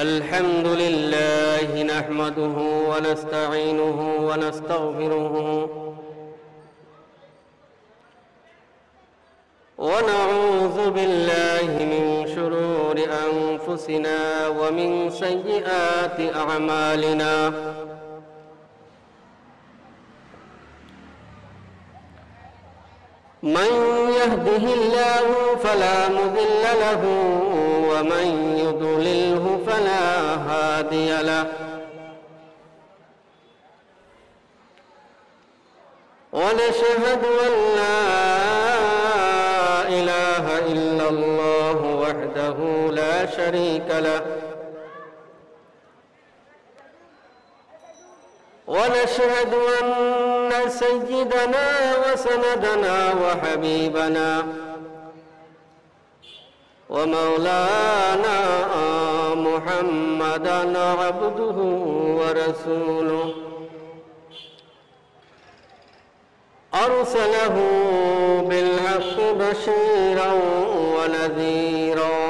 الحمد لله نحمده ونستعينه ونستغفره ونعوذ بالله من شرور أنفسنا ومن سيئات أعمالنا من يهده الله فلا مضل له ومن يضلله فلا هادي له ونشهد أن لا إله إلا الله وحده لا شريك له ونشهد أن سيدنا وسندنا وحبيبنا ومولانا محمدا عبده ورسوله أرسله بالحق بشيرا ونذيرا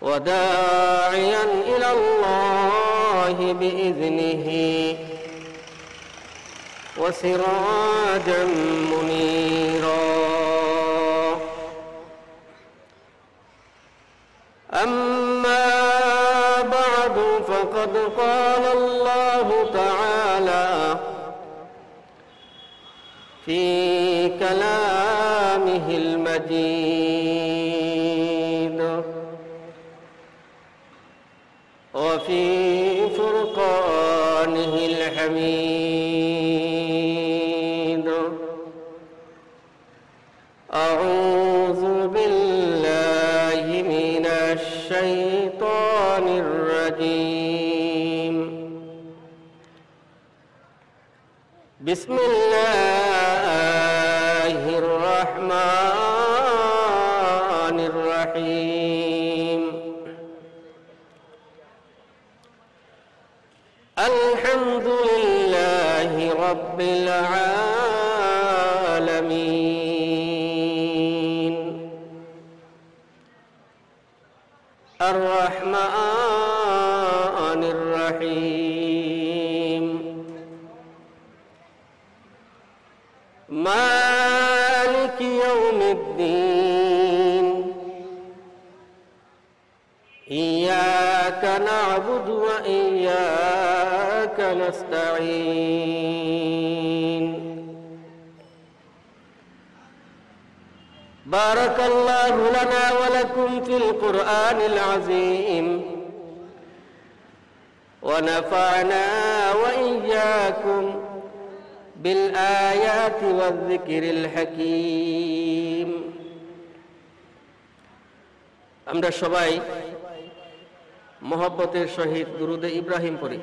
وداعيا إلى الله بإذنه وسراجا منيرا أما بعد فقد قال الله تعالى في كلامه المجيد وفي فرقانه الحميد أعوذ بالله من الشيطان الرجيم بسم الله الرحمن الرحيم الحمد لله رب العالمين الرحمن الرحيم مالك يوم الدين إياك نعبد وإياك نستعين بارك الله لنا ولكم في القرآن العظيم ونفعنا وإياكم بالآيات والذكر الحكيم আমরা সবাই মোহব্বতের সহিত দুরূদে ইব্রাহিম পড়ি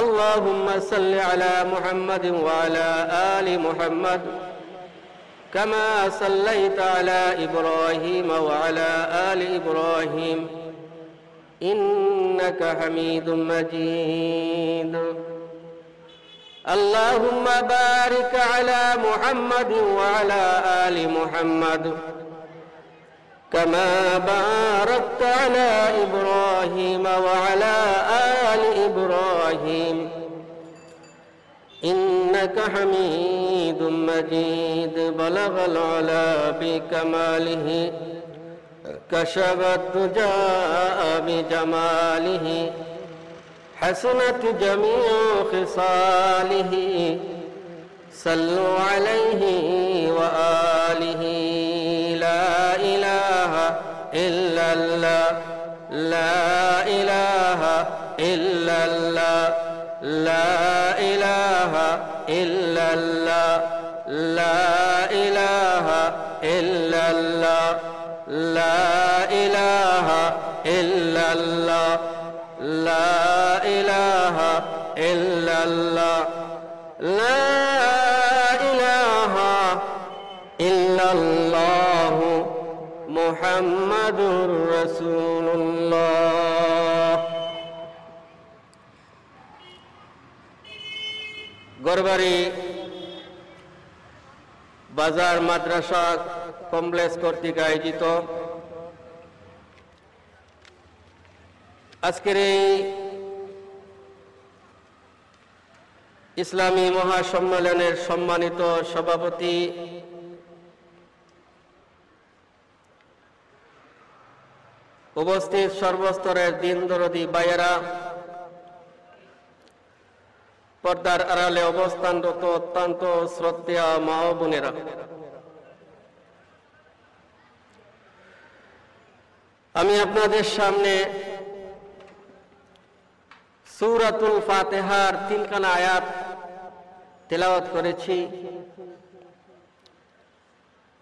আল্লাহুম্মা সাল্লি আলা মুহাম্মাদিন ওয়া আলা আলি মুহাম্মাদ কামা সাল্লাইতা আলা ইব্রাহিম ওয়া আলা আলি ইব্রাহিম ইন্নাকা হামিদুম মাজিদ আল্লাহুম্মা বারিক আলা মুহাম্মাদিন ওয়া আলা আলি মুহাম্মাদ كما باركت على إبراهيم وعلى آل إبراهيم إنك حميد مجيد بلغ العلا بكماله كشف الدجى بجماله حسنت جميع خصاله صلوا عليه وآله لا إله إلا الله لا إله إلا الله لا إله إلا الله لا إله إلا الله لا إله إلا الله لا إله إلا الله لا إله إلا الله محمد رسول الله গরবারি বাজার মাদ্রাসা কমপ্লেক্স কর্তৃক আয়োজিত আজকের এই ইসলামী মহাসম্মেলনের সম্মানিত সভাপতি উপস্থিত সর্বস্তরের দিনদরদী ভাইয়েরা, পর্দার আড়ালে অবস্থানরত অত্যন্ত শ্রদ্ধেয় মা ও বোনেরা, আমি আপনাদের সামনে সূরাতুল ফাতিহার 3খানা আয়াত তেলাওয়াত করেছি।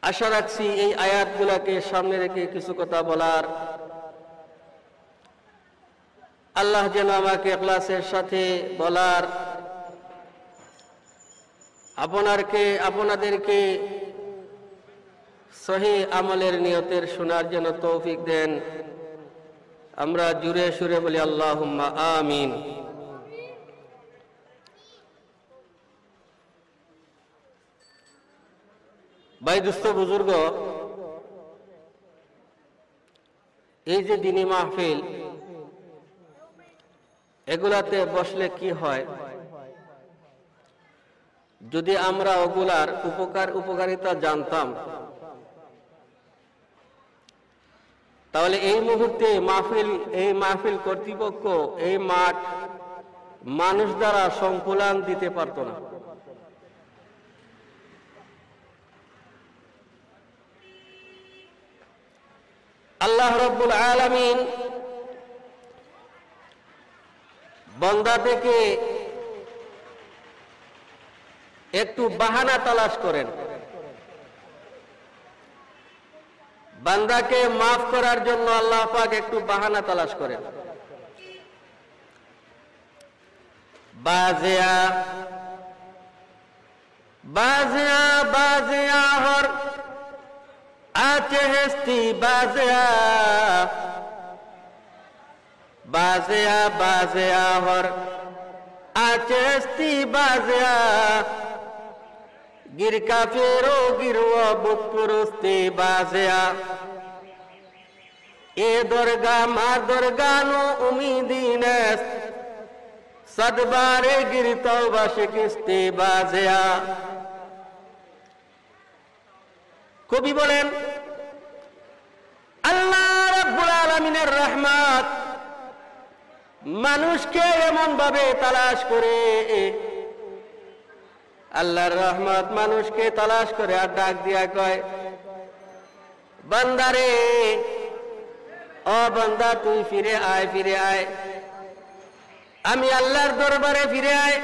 আশা রাখছি এই আয়াতগুলোকে সামনে রেখে কিছু কথা বলার আল্লাহ যেন আমাকে ইখলাসের সাথে বলার, আপনাদেরকে সহি আমলের নিয়তের শোনার জন্য তৌফিক দেন। আমরা জুড়ে সুরে বলি আল্লাহুম্মা আমিন। ভাই দুস্থ বুজুর্গ, এই যে দিনী মাহফিল, এগুলাতে বসলে কি হয়, যদি আমরা ওগুলার উপকারিতা জানতাম, তাহলে এই মুহূর্তে এই মাহফিল কর্তৃপক্ষ এই মাঠ মানুষ দ্বারা সংকুলান দিতে পারত না। আল্লাহ রাব্বুল আলামিন বান্দা থেকে একটু বাহানা তালাশ করেন, বান্দাকে মাফ করার জন্য আল্লাহ পাক একটু বাহানা তালাশ করেন। বাজিয়া বাজিয়া বাজিয়া হর আছে হেস্তি বাজিয়া বাজিয়া বাজিয়া হর আছে হেস্তি বাজিয়া गिर का फेरो गिरवा बुपुरुस्ती बाजिया ए दुर्गा मार दुर्गा नो उम्मीदीनेस सदबारे गिरतो बाशिकिस्ती बाजिया। कवि बोलेन আল্লাহ রাব্বুল আলামিনের রহমত মানুষকে এমন ভাবে তালাশ করে, আল্লাহর রহমত মানুষকে তালাশ করে আর ডাক দিয়া কয়, বান্দারে ও বান্দা তুই ফিরে আয়, ফিরে আয়, আমি আল্লাহর দরবারে ফিরে আয়।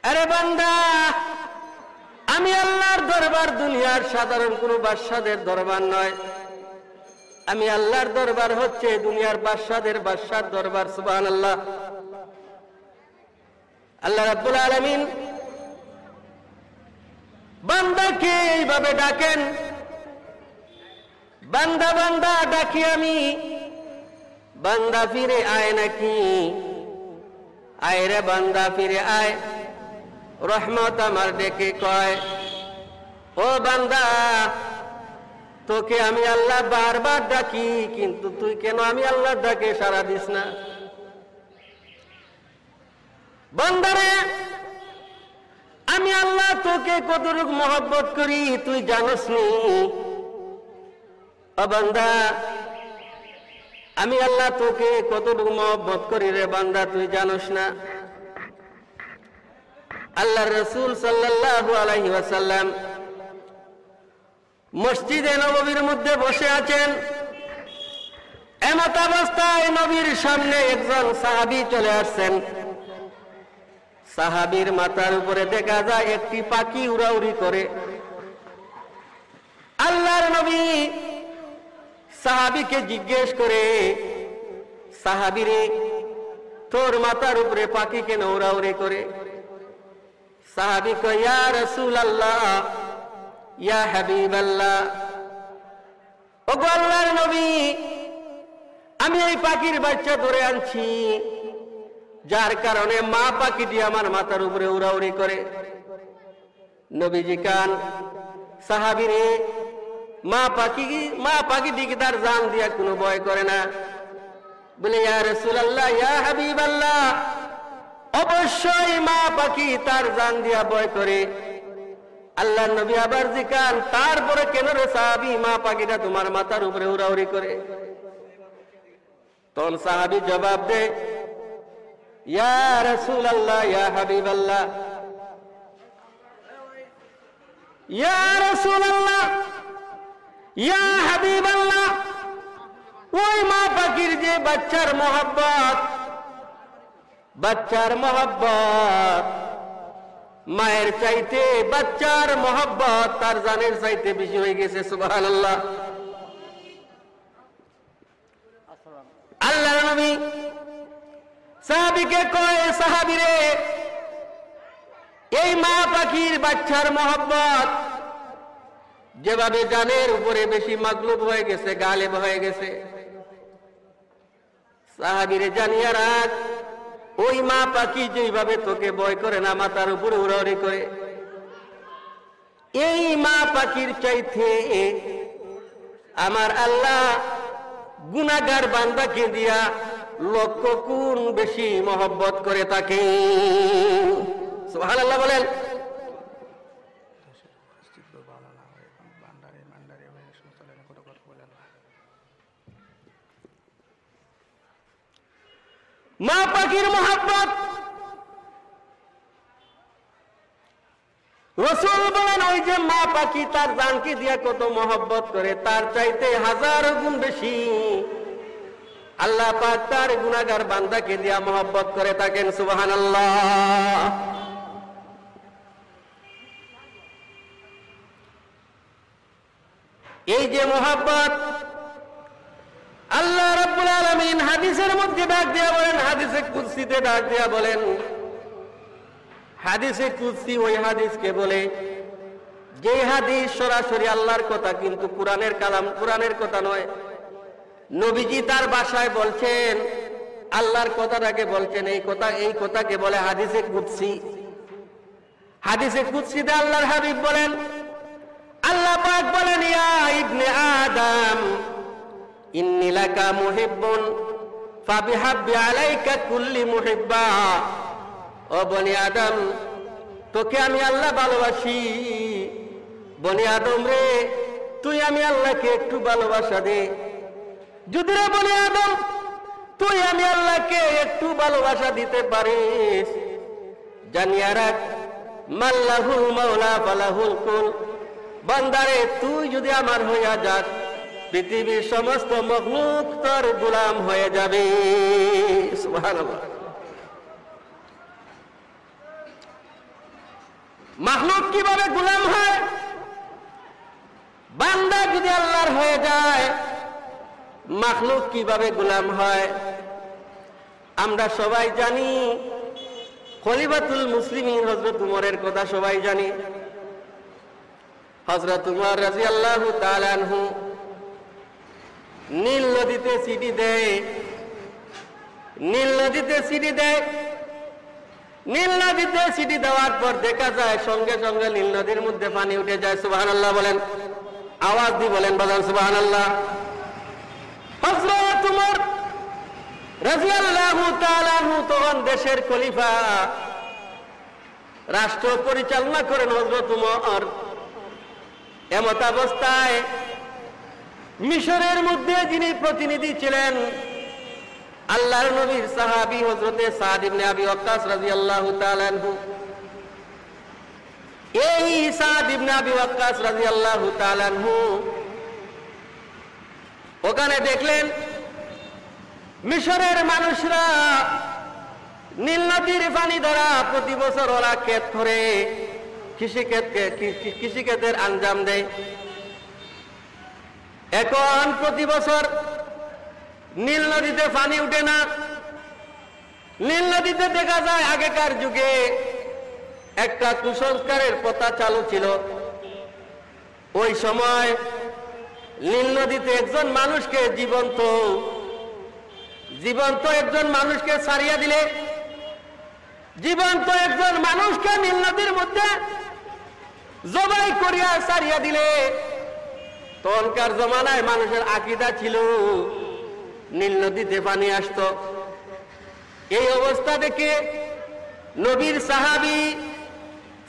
আরে বান্দা, আমি আল্লাহর দরবার দুনিয়ার সাধারণ কোন বাদশাদের দরবার নয়, আমি আল্লাহর দরবার হচ্ছে দুনিয়ার বাদশাদের বাদশার দরবার। সুবহানাল্লাহ। আল্লাহ রাব্বুল আলামিন বান্দাকে এইভাবে ডাকেন, বান্দা বান্দা ডাকি আমি, বান্দা ফিরে আয় নাকি, আয় রে বান্দা ফিরে আয়। রহমত আমার ডেকে কয়, ও বান্দা তোকে আমি আল্লাহ বারবার ডাকি, কিন্তু তুই কেন আমি আল্লাহর ডাকে সাড়া দিস না? বান্দারে আমি আল্লাহ তোকে কতটুকু মহব্বত করি তুই জানোস নি? ও বান্দা, আমি আল্লাহ তোকে কতটুকু মহব্বত করি রে বান্দা, তুই জানোস না? আল্লাহর রাসূল সাল্লাল্লাহু আলাইহি ওয়াসাল্লাম মসজিদে নববীর মধ্যে বসে আছেন। এমত অবস্থায় নবীর সামনে একজন সাহাবী চলে আসছেন। সাহাবীর মাথার উপরে দেখা যায় একটি পাখি উড়াউড়ি করে। আল্লাহর নবী সাহাবীকে জিজ্ঞেস করে, সাহাবীরে তোর মাথার উপরে পাখি কেন উড়াউড়ি করে? সাহাবী কয়, ইয়া রাসূলুল্লাহ, ইয়া হাবিবাল্লাহ, ওগো আল্লাহর নবী, আমি এই পাখির বাচ্চা ধরে আনছি, যার কারণে মা পাখিটি আমার মাথার উপরে উড়াউড়ি করে। নবীজি কান, সাহাবীরে মা পাখিটিকে তার জান দিয়া কোনো ভয় করে না, বলে ইয়া রাসূলুল্লাহ, ইয়া হাবিবাল্লাহ, অবশ্যই মা পাখি তার জান দিয়া ভয় করে। আল্লাহ নবী আবার জিকান, তারপরে কেন রে সাহাবী মা পাখিটা তোমার মাথার উপরে উড়াউড়ি করে? তখন সাহাবী জবাব দে, ইয়া রাসূলুল্লাহ, ইয়া হাবিবাল্লাহ, ইয়া রাসূলুল্লাহ, ইয়া হাবিবাল্লাহ, ওই মা পাখির যে বাচ্চার মোহাব্বত, বাচ্চার মোহাব্বত মায়ের চাইতে বাচ্চার মোহাব্বত তার জানের চাইতে বেশি হয়ে গেছে। সুবহানাল্লাহ। আল্লাহর নবী সাহাবীকে কয়, সাহাবীরে, এই মা পাখির বাচ্চার মোহাব্বত যেভাবে জানের উপরে বেশি মাগলুব হয়ে গেছে, গালেব হয়ে গেছে, সাহাবীরে জানিয়ে রাখ, ওই মা পাখি যেভাবে তোকে ভয় করে না, মাথার উপরে উড়াউড়ি করে, এই মা পাখির চাইতে আমার আল্লাহ গুনাহগার বান্দাকে দিয়া লক্ষ গুণ বেশি মহব্বত করে তাকে। সুবহানাল্লাহ বলেন। মা পাখির মোহাব্বত, রাসূল বলেন, ওই যে মা পাখি তার জানকে দিয়া কত মোহাব্বত করে, তার চাইতে হাজার গুণ বেশি আল্লাহ পাক তার গুনাহগার বান্দাকে দিয়া মোহাব্বত করে থাকেন। সুবহানাল্লাহ। এই যে মোহাব্বত আল্লাহ রাব্বুল আলামিন হাদিসের মধ্যে ডাক দিয়া বলেন, হাদিসে কুদসিতে ডাক দিয়া বলেন। হাদিসে কুদসি ওই হাদিসকে বলে যে হাদিস সরাসরি আল্লাহর কথা, কিন্তু কোরআনের কালাম, কোরআনের কথা নয়। নবীজি তার ভাষায় বলছেন, আল্লাহর কথাটাকে বলছেন, এই কথাকে বলে হাদিসে কুদসি। হাদিসে কুদসিতে আল্লাহর হাবিব বলেন, আল্লাহ পাক বলেন, ইয়া ইবনে আদম ইন্নী লাকা মুহিব্বুন ফাবিহাব্বি আলাইকা কুল্লি মুহিব্বা। ও বনি আদম, তোকে আমি আল্লাহ ভালোবাসি। বনি আদম রে, তুই আমি আল্লাহকে একটু ভালোবাসা দে। যদি রে বনি আদম তুই আমি আল্লাহকে একটু ভালোবাসা দিতে পারিস, জানিয়া রাখ, মাল্লাহুল মাওলা ফালাহুল কুল। বান্দারে, তুই যদি আমার হইয়া যাস, পৃথিবীর সমস্ত মখলুক তোর গোলাম হয়ে যাবে। সুবহানাল্লাহ। মখলুক কিভাবে গোলাম হয়? বান্দা যদি আল্লাহর হয়ে যায়, মখলুক কিভাবে গোলাম হয়? আমরা সবাই জানি, খলিফাতুল মুসলিমিন হযরত উমরের কথা সবাই জানি। হযরত উমর রাদিয়াল্লাহু তাআলা আনহু নীল নদীতে সিটি দেয়, নীল নদীতে সিটি দেয়। নীল নদীতে সিটি দেওয়ার পর দেখা যায় সঙ্গে সঙ্গে নীল নদীর মধ্যে পানি উঠে যায়। সুবহানাল্লাহ বলেন, আওয়াজ দিয়ে বলেন বাজান সুবহানাল্লাহ। হযরত উমর রাদিয়াল্লাহু তাআলা আনহু তখন দেশের খলিফা, রাষ্ট্র পরিচালনা করেন হযরত উমর। এমত অবস্থায় মিশরের মধ্যে যিনি প্রতিনিধি ছিলেন, আল্লাহর নবীর সাহাবী হযরতে সাদ ইবনে আবি ওয়াক্কাস রাদিয়াল্লাহু তাআলা আনহু, এই সাদ ইবনে আবি ওয়াক্কাস রাদিয়াল্লাহু তাআলা আনহু ওখানে দেখলেন মিশরের মানুষরা নীল নদীর পানি দ্বারা প্রতি বছর ওরা ক্ষেত করে, কৃষিক্ষেতের আঞ্জাম দেয়। এখন প্রতি বছর নীল নদীতে পানি উঠে না। নীল নদীতে দেখা যায় আগেকার যুগে একটা কুসংস্কারের প্রথা চালু ছিল। ওই সময় নীল নদীতে একজন মানুষকে জীবন্ত একজন মানুষকে ছাড়িয়ে দিলে, জীবন্ত একজন মানুষকে নীল নদীর মধ্যে জবাই করিয়া ছাড়িয়ে দিলে, তখনকার জমানায় মানুষের আকীদা ছিল নীল নদীতে পানি আসতো। এই অবস্থা দেখে নবীর সাহাবী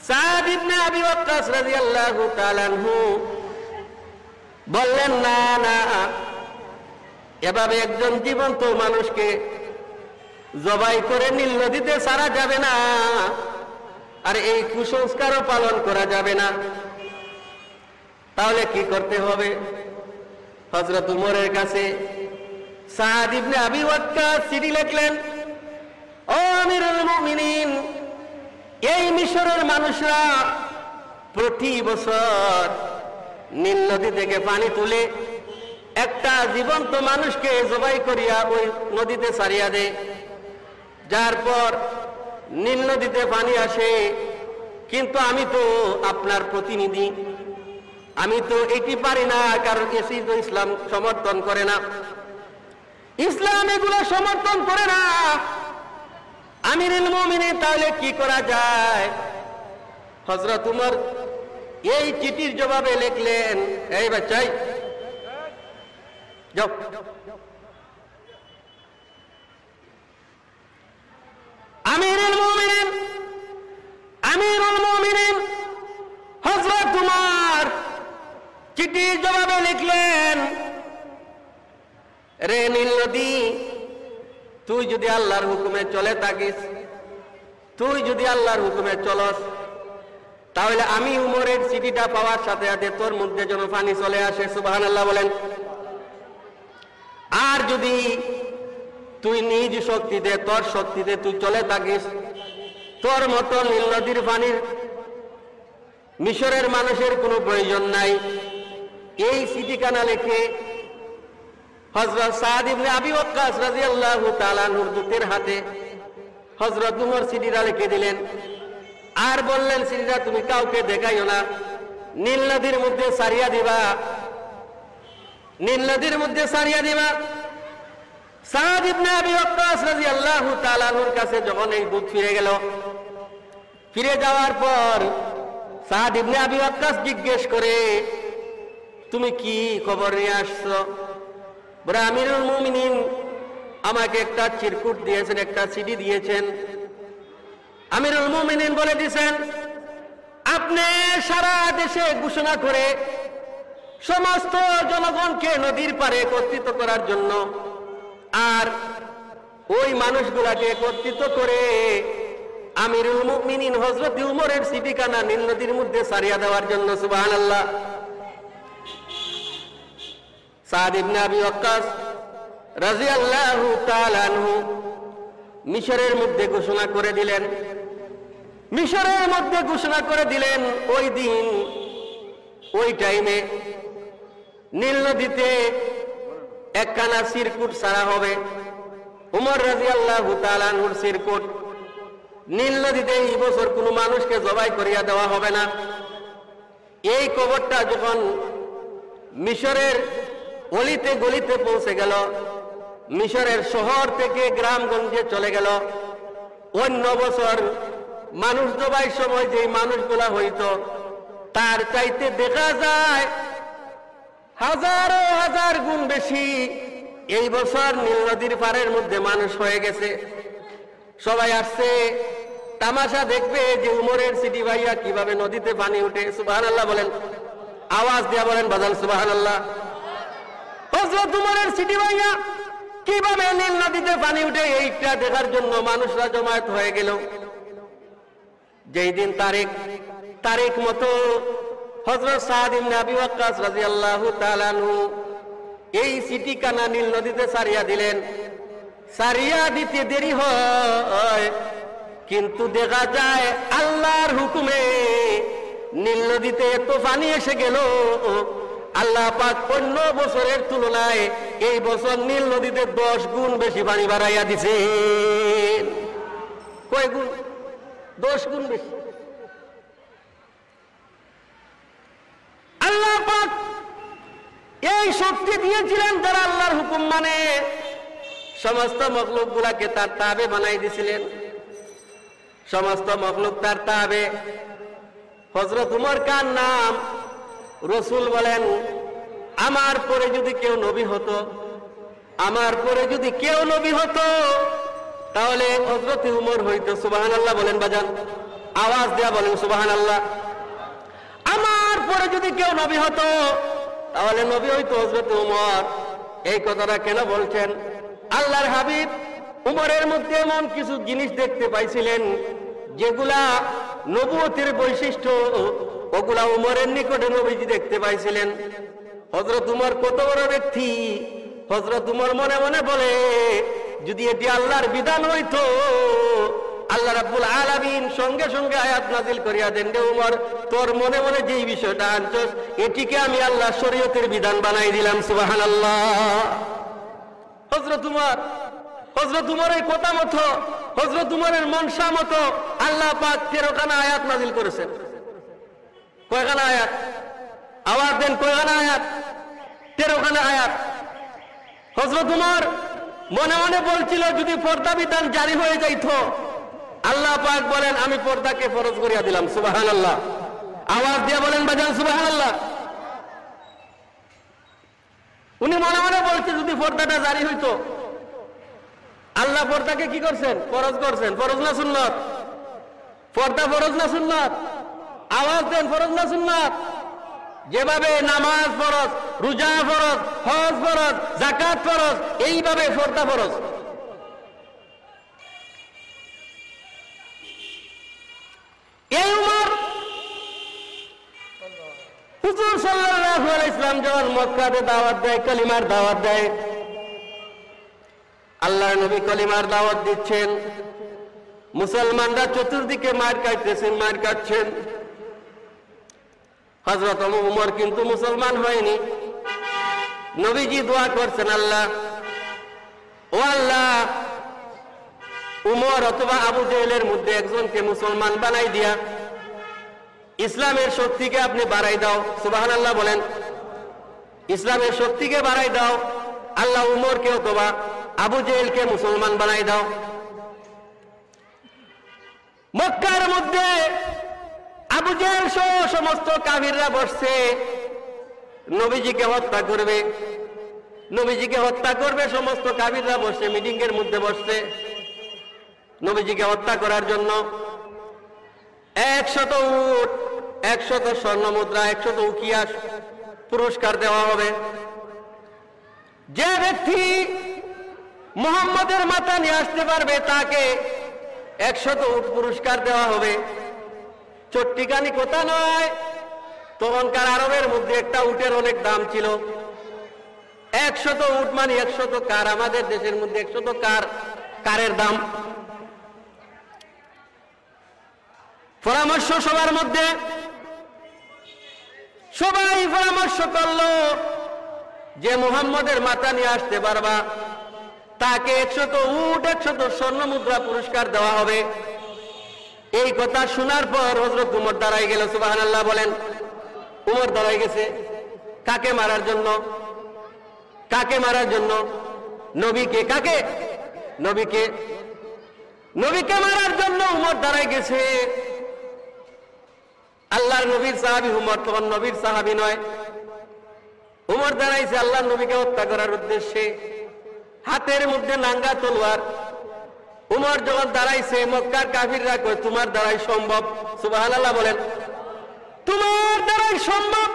সাদ ইবনে আবি ওয়াক্কাস রাদিয়াল্লাহু তাআলা আনহু বললেন, না না, এভাবে একজন জীবন্ত মানুষকে জবাই করে নীল নদীতে ছাড়া যাবে না, আর এই কুসংস্কারও পালন করা যাবে না। তাহলে কি করতে হবে? হযরত উমরের কাছে সাদ ইবনে আবি ওয়াক্কাস চিঠি লিখলেন, ও আমিরুল মুমিনিন, এই মিশরের মানুষরা প্রতি বছর নীল নদী থেকে পানি তুলে একটা জীবন্ত মানুষকে জবাই করিয়া ওই নদীতে ছাড়িয়া দেয়, যার পর নীল নদীতে পানি আসে। কিন্তু আমি তো আপনার প্রতিনিধি, আমি তো এটি পারি না, কারণ এসি তো ইসলাম সমর্থন করে না, ইসলাম এগুলো সমর্থন করে না। আমিরুল মুমিনিন, তাহলে কি করা যায়? হযরত উমর এই চিঠির জবাবে লিখলেন, এই বাচ্চাই যাও, আমিরুল মুমিনিন হযরত উমর চিঠির জবাবে লিখলেন, রে নীল নদী, তুই যদি আল্লাহর হুকুমে চলে থাকিস, তুই যদি আল্লাহর হুকুমে চলস, তাহলে আমি উমরের চিঠিটা পাওয়ার সাথে সাথে তোর মধ্যে যেন পানি চলে আসে। সুবহানাল্লাহ বলেন। আর যদি তুই নিজ শক্তিতে, তোর শক্তিতে তুই চলে থাকিস, তোর মতো নীল নদীর পানির মিশরের মানুষের কোনো প্রয়োজন নাই। এই চিঠিখানা লিখে হযরত সাদ ইবনে আবি ওয়াক্কাস রাদিয়াল্লাহু তাআলা আনহুর দূতের হাতে হযরত উমর চিঠিটা লিখে দিলেন, আর বললেন, চিঠিটা তুমি কাউকে দেখাইও না, নীল নদীর মধ্যে ছাড়িয়া দিবা, নীল নদীর মধ্যে ছাড়িয়া দিবা। সাদ ইবনে আবি ওয়াক্কাস রাদিয়াল্লাহু তাআলা আনহুর কাছে যখন এই দূত ফিরে গেল, ফিরে যাওয়ার পর সাদ ইবনে আবি ওয়াক্কাস জিজ্ঞেস করে, তুমি কি খবর নিয়ে আসছো? বলে, আমিরুল মুমিনিন আমাকে একটা চিরকুট দিয়েছেন, একটা চিঠি দিয়েছেন। আমিরুল মুমিনিন বলে দিয়েছেন, আপনি সারা দেশে ঘোষণা করে সমস্ত জনগণকে নদীর পারে একত্রিত করার জন্য, আর ওই মানুষগুলাকে একত্রিত করে আমিরুল মুমিনিন হযরত উমরের চিঠিখানা নীল নদীর মধ্যে ছাড়িয়া দেওয়ার জন্য। সুবহানাল্লাহ। সাদ ইবনে আবি ওয়াক্কাস রাদিয়াল্লাহু তাআলা আনহু মিশরের মধ্যে ঘোষণা করে দিলেন, মিশরের মধ্যে ঘোষণা করে দিলেন, ওই দিন ওই টাইমে নীল নদীতে একখানা চিরকুট ছাড়া হবে। উমর রাদিয়াল্লাহু তাআলা আনহুর চিরকুট, নীল নদীতে এই বছর কোনো মানুষকে জবাই করিয়া দেওয়া হবে না। এই খবরটা যখন মিশরের অলিতে গলিতে পৌঁছে গেল, মিশরের শহর থেকে গ্রামগঞ্জে চলে গেল, অন্য বছর মানুষ জবাইয়ের সময় যে মানুষগুলা হইতো তার চাইতে দেখা যায় হাজারো হাজার গুণ বেশি এই বছর নীল নদীর পাড়ের মধ্যে মানুষ হয়ে গেছে। সবাই আসছে তামাশা দেখবে যে উমরের চিঠি ভাইয়া কিভাবে নদীতে পানি উঠে। সুবহানাল্লাহ বলেন, আওয়াজ দিয়া বলেন বাজান সুবহানাল্লাহ। হযরত উমরের চিঠি ভাইয়া কিভাবে নীল নদীতে পানি উঠে, এইটা দেখার জন্য মানুষরা জমায়েত হয়ে গেল। যেই দিন তারিখ মতো হযরত সাদ ইবনে আবি ওয়াক্কাস রাদিয়াল্লাহু তাআলা আনহু এই চিঠিখানা নীল নদীতে ছাড়িয়া দিলেন। ছাড়িয়া দিতে দেরি হয়, কিন্তু দেখা যায় আল্লাহর হুকুমে নীল নদীতে এত পানি এসে গেল, আল্লাহ পাক অন্য বছরের তুলনায় এই বছর নীল নদীতে 10 গুণ বেশি পানি বাড়াইয়া দিছেন। কয় গুণ? 10 গুণ বেশি। আল্লাহ পাক এই শক্তি দিয়েছিলেন যারা আল্লাহর হুকুম মানে, সমস্ত মখলুক গুলাকে তার তাবে বানাই দিয়েছিলেন। সমস্ত মখলুক তার তাবে। হযরত উমর কার নাম রসুল বলেন, আমার পরে যদি কেউ নবী হতো আমার পরে যদি কেউ নবী হতো তাহলে হযরত উমর হইতো। সুবহানাল্লাহ বলেন বাজান, আওয়াজ দেয়া বলেন সুবহানাল্লাহ। আমার পরে যদি কেউ নবী হতো তাহলে নবী হইতো হযরত উমর। এই কথাটা কেন বলছেন? আল্লাহর হাবিব উমরের মধ্যে এমন কিছু জিনিস দেখতে পাইছিলেন যেগুলা নবুয়তের বৈশিষ্ট্য, ওগুলা উমরের নিকটে নবীজি দেখতে পাইছিলেন। হযরত উমর কত বড় ব্যক্তি! হযরত উমর মনে মনে বলে, যদি এটি আল্লাহর বিধান হইতো, আল্লাহ রাব্বুল আলামিন সঙ্গে সঙ্গে আয়াত নাজিল করিয়া দেন, রে উমর, তোর মনে মনে যেই বিষয়টা আনছস এটিকে আমি আল্লাহ শরীয়তের বিধান বানাই দিলাম। সুবহানাল্লাহ। হযরত উমরের কথা মতো, হযরত উমরের মনসা মতো আল্লাহ পাক 13খানা আয়াত নাজিল করেছেন। কয়খানা আয়াত? আওয়াজ দেন, কয়খানা আয়াত? 13খানা আয়াত। হযরত উমর মনে মনে বলছিল, যদি পর্দা বিধান জারি হয়ে যাইতো, আল্লাহ পাক বলেন আমি পর্দাকে ফরজ করিয়া দিলাম। সুবহানাল্লাহ। আওয়াজ দিয়ে বলেন বাজান সুবহানাল্লাহ। উনি মনে মনে বলছে, যদি পর্দাটা জারি হইতো, আল্লাহ পর্দাকে কি করছেন? ফরজ করছেন। ফরজ না সুন্নাত? পর্দা ফরজ না সুন্নাত? আওয়াজ দেন, ফরজ না সুন্নাত? যেভাবে নামাজ ফরজ, রোজা ফরজ, হজ ফরজ, যাকাত ফরজ, এইভাবে পর্দা ফরজ। এই উমর হুজুর সাল্লাল্লাহু আলাইহি ওয়াসাল্লাম যখন মক্কাতে দাওয়াত দেয়, কালিমার দাওয়াত দেয়, আল্লাহর নবী কালিমার দাওয়াত দিচ্ছেন, মুসলমানরা চতুর্দিকে মার খাইতেছেন, মার খাচ্ছেন। হযরত উমর কিন্তু মুসলমান হয়নি। নবীজি দোয়া করছেন, আল্লাহ, ও আল্লাহ, উমর অথবা আবু জেহেলের মধ্যে একজনকে মুসলমান বানাই দিয়া ইসলামের শক্তিকে আপনি বাড়াই দাও। সুবহানাল্লাহ বলেন। ইসলামের শক্তিকে বাড়াই দাও। আল্লাহ উমরকে অথবা আবু জেহেলকে মুসলমান বানাই দাও। মক্কার মধ্যে আবু জেহেল সহ সমস্ত কাফিররা বসছে, নবীজিকে হত্যা করবে, নবীজিকে হত্যা করবে। সমস্ত কাফিররা বসে মিটিং এর মধ্যে বসছে নবীজিকে হত্যা করার জন্য। 100 উট, 100 স্বর্ণ মুদ্রা, 100 উকিয়া পুরস্কার দেওয়া হবে। যে ব্যক্তি মুহাম্মদের মাথা নিয়ে আসতে পারবে তাকে 100 উট পুরস্কার দেওয়া হবে। চট্টিকানি কথা নয়, তখনকার আরবের মধ্যে একটা উটের অনেক দাম ছিল। 100 উট মানে 100 কার। আমাদের দেশের মধ্যে 100 কারের দাম। পরামর্শ সবার মধ্যে, সবাই পরামর্শ করলো যে মুহাম্মদের মাথা নিয়ে আসতে পারবা তাকে 100 উট, 100 স্বর্ণ মুদ্রা পুরস্কার দেওয়া হবে। এই কথা শোনার পর হযরত উমর দাঁড়াই গেল। সুবহানাল্লাহ বলেন। উমর দাঁড়াই গেছে কাকে মারার জন্য? কাকে মারার জন্য? নবীকে। কাকে? নবীকে। নবীকে মারার জন্য উমর দাঁড়াই গেছে। আল্লাহর নবীর সাহাবী উমর, তখন নবীর সাহাবী নয়। উমর দাঁড়াইছে আল্লাহর নবীকে হত্যা করার উদ্দেশ্যে, হাতের মধ্যে নাঙ্গা তলোয়ার। উমর যখন দাঁড়াইছে, মক্কার কাফিররা কয়, তোমার দ্বারাই সম্ভব। সুবহানাল্লাহ বলেন। তোমার দ্বারাই সম্ভব,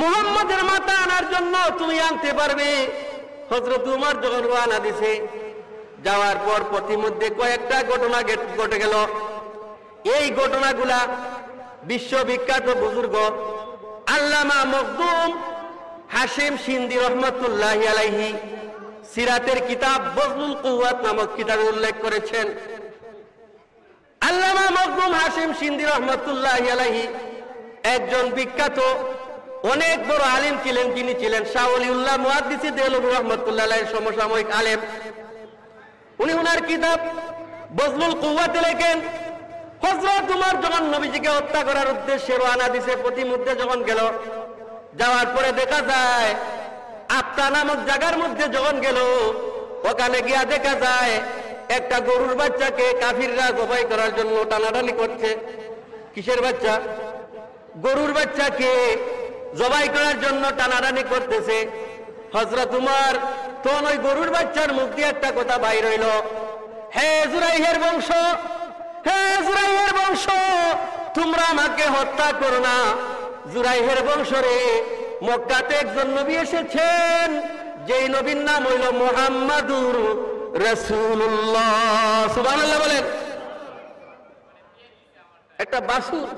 মুহাম্মদের মাথা আনার জন্য তুমি আনতে পারবে। হযরত উমর যখন রওনা দিছে, যাওয়ার পর প্রতিমধ্যে কয়েকটা ঘটনা ঘটে গেল। এই ঘটনাগুলা বিশ্ববিখ্যাত বুজুর্গ আল্লামা মখদুম হাশিম সিন্ধি রহমাতুল্লাহি আলাইহি সিরাতের কিতাব বজলুল কুওয়াত নামক কিতাবে উল্লেখ করেছেন। আল্লামা মখদুম হাশিম সিন্ধি রহমাতুল্লাহি আলাইহি একজন বিখ্যাত অনেক বড় আলেম ছিলেন। যিনি ছিলেন শাহ ওলিউল্লাহ মুহাদ্দিস দেহলভী রহমাতুল্লাহ আলাইহির সমসাময়িক আলেম। উনি ওনার কিতাব বজলুল কুওয়াতে লেখেন, হযরত উমর যখন নবীজিকে হত্যা করার উদ্দেশ্যে রওনা দিছে, প্রতিমধ্যে যখন গেল, যাওয়ার পরে দেখা যায় আফতা নামক জায়গার মধ্যে যখন গেল, ওখানে গিয়া দেখা যায় একটা গরুর বাচ্চাকে কাফিররা জবাই করার জন্য টানাটানি করছে। কিসের বাচ্চা? গরুর বাচ্চাকে জবাই করার জন্য টানাটানি করতেছে। হযরত উমর তখন ওই গরুর বাচ্চার মুখ দিয়ে একটা কথা বাইর হইল, হে জুরাইহের বংশ, হে জুরাইহের বংশ, তোমরা আমাকে হত্যা করো না। জুরাইহের বংশ রে, মক্কাতে একজন নবী এসেছেন, যেই নবীর নাম হইল মুহাম্মাদুর রাসূলুল্লাহ। সুবহানাল্লাহ বলেন। একটা বাছুর,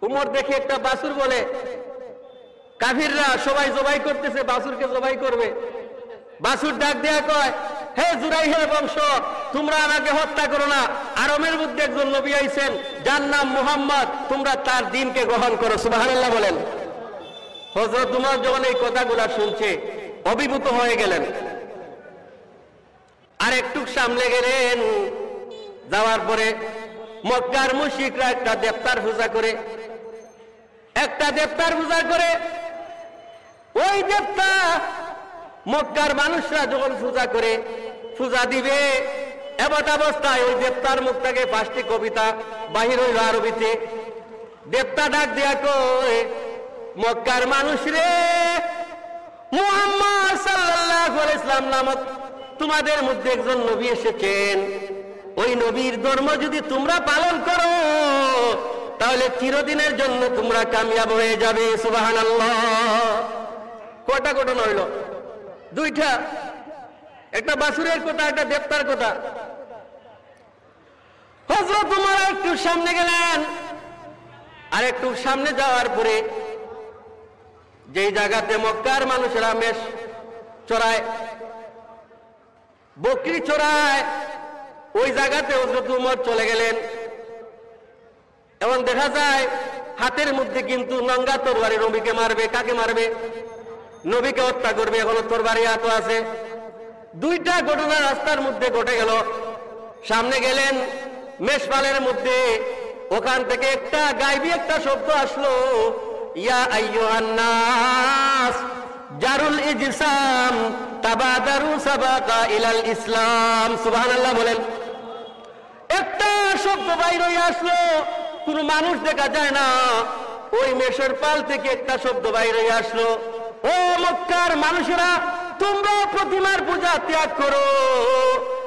উমর দেখে একটা বাছুর বলে, কাফিররা সবাই জবাই করতেছে, বাছুরকে জবাই করবে। বাছুর ডাক দেয়া কয়, হে জুরাইহের বংশ, তোমরা আমাকে হত্যা করো না। আরবের মধ্যে একজন নবী আইছেন, যার নাম মুহাম্মদ, তোমরা তার দ্বীনকে গ্রহণ করো। সুবহানাল্লাহ বলেন। হযরত উমর যখন এই কথাগুলা শুনছে অভিভূত হয়ে গেলেন। আর একটু সামনে গেলেন, যাওয়ার পরে মক্কার মুশরিকরা একটা দেবতার পূজা করে, একটা দেবতার পূজা করে। ওই দেবতা মক্কার মানুষরা যখন পূজা করে, পূজা দিবে, এমত অবস্থায় ওই দেবতার মুখ থেকে 5টি কবিতা বাহির হইল আরবিতে। দেবতা ডাক দেয়া কয়, মক্কার মানুষ রে, মুহাম্মদ সাল্লাল্লাহু আলাইহি ওয়াসাল্লাম নামক তোমাদের মধ্যে একজন নবী এসেছেন। ওই নবীর ধর্ম যদি তোমরা পালন করো, তাহলে চিরদিনের জন্য তোমরা কামিয়াব হয়ে যাবে। সুবহানাল্লাহ। কয়টা ঘটনা হইল? দুইটা, একটা বাছুরের কথা, একটা দেবতার কথা। হযরত উমর একটু সামনে গেলেন, আর একটু সামনে যাওয়ার পরে যেই জায়গাতে মক্কার মানুষেরা মেষ চড়ায়, বকরি চড়ায়, ওই জায়গাতে হযরত উমর চলে গেলেন। এবং দেখা যায় হাতের মধ্যে কিন্তু নঙ্গা তরবারি, নবীকে মারবে। কাকে মারবে? নবীকে হত্যা করবে। এখনো তরবারি হাতে আছে। দুইটা ঘটনা রাস্তার মধ্যে ঘটে গেল। সামনে গেলেন মেষপালের মধ্যে, ওখান থেকে একটা গায়বী একটা শব্দ আসলো, ইয়া আইয়ুহান নাস জারুল ইজসাম তাবাদারু সাবাকা ইলাল ইসলাম। সুবহানাল্লাহ বলেন। একটা শব্দ বাইরে আসলো, কোন মানুষ দেখা যায় না। ওই মেষের পাল থেকে একটা শব্দ বাইরে আসলো, ও মক্কার মানুষেরা, তোমরা প্রতিমার পূজা ত্যাগ করো।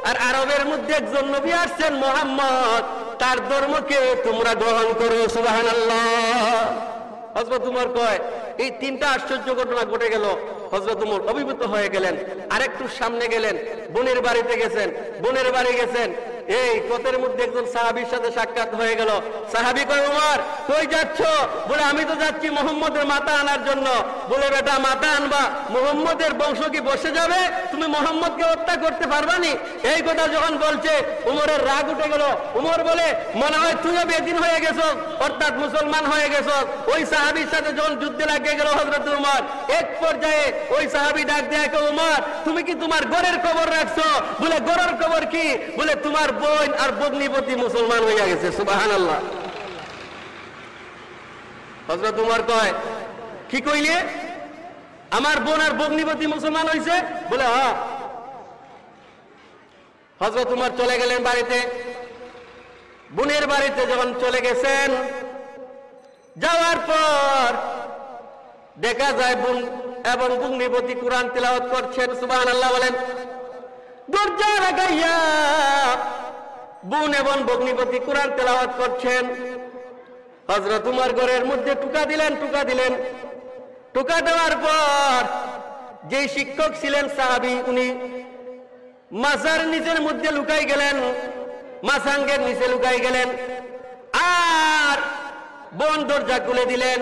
আর আরবের মধ্যে একজন নবী আসছেন মুহাম্মদ, তার ধর্মকে তোমরা গ্রহণ করো। সুবহানাল্লাহ। হযরত উমর কয়, এই তিনটা আশ্চর্য ঘটনা ঘটে গেল। হযরত উমর অভিভূত হয়ে গেলেন। আরেকটু সামনে গেলেন, বোনের বাড়িতে গেছেন। বোনের বাড়ি গেছেন, এই পথের মধ্যে একজন সাহাবীর সাথে সাক্ষাৎ হয়ে গেল। সাহাবী কয়, উমর কই যাচ্ছ? বলে, আমি তো যাচ্ছি মুহাম্মদের মাথা আনার জন্য। বলে, বেটা মাথা আনবা, মুহাম্মদের বংশ কি বসে যাবে? তুমি মুহাম্মদকে হত্যা করতে পারবা নি? এই কথা যখন বলছে, উমরের রাগ উঠে গেল। উমর বলে, মনে হয় তুইও বেদিন হয়ে গেছো, অর্থাৎ মুসলমান হয়ে গেছো। ওই সাহাবীর সাথে যখন যুদ্ধে লাগিয়ে গেল হযরত উমর, এক পর্যায়ে ওই সাহাবী ডাক দেয়া কয়, উমর তুমি কি তোমার ঘরের খবর রাখছো? বলে, ঘরের খবর কি? বলে, তোমার বোন আর ভগ্নিপতি মুসলমান হইয়া গেছে। সুবহানাল্লাহ। হযরত উমর কয়, কি কইলে? আমার বোন আর ভগ্নিপতি মুসলমান হইছে? বলে, হ্যাঁ। হযরত উমর চলে গেলেন বাড়িতে। বোনের বাড়িতে যখন চলে গেছেন, যাওয়ার পর দেখা যায় বোন এবং ভগ্নিপতি কোরআন তিলাওয়াত করছেন। সুবহানাল্লাহ বলেন। দরজা লাগাইয়া বোন এবং ভগ্নিপতি কোরআন তেলাওয়াত করছেন। হযরত উমর ঘরের মধ্যে টুকা দিলেন। টুকা দেওয়ার পর যে শিক্ষক ছিলেন সাহাবী, উনি মাসার নিচের মধ্যে লুকাই গেলেন, মাসাঙ্গের নিচে লুকাই গেলেন। আর বোন দরজা খুলে দিলেন।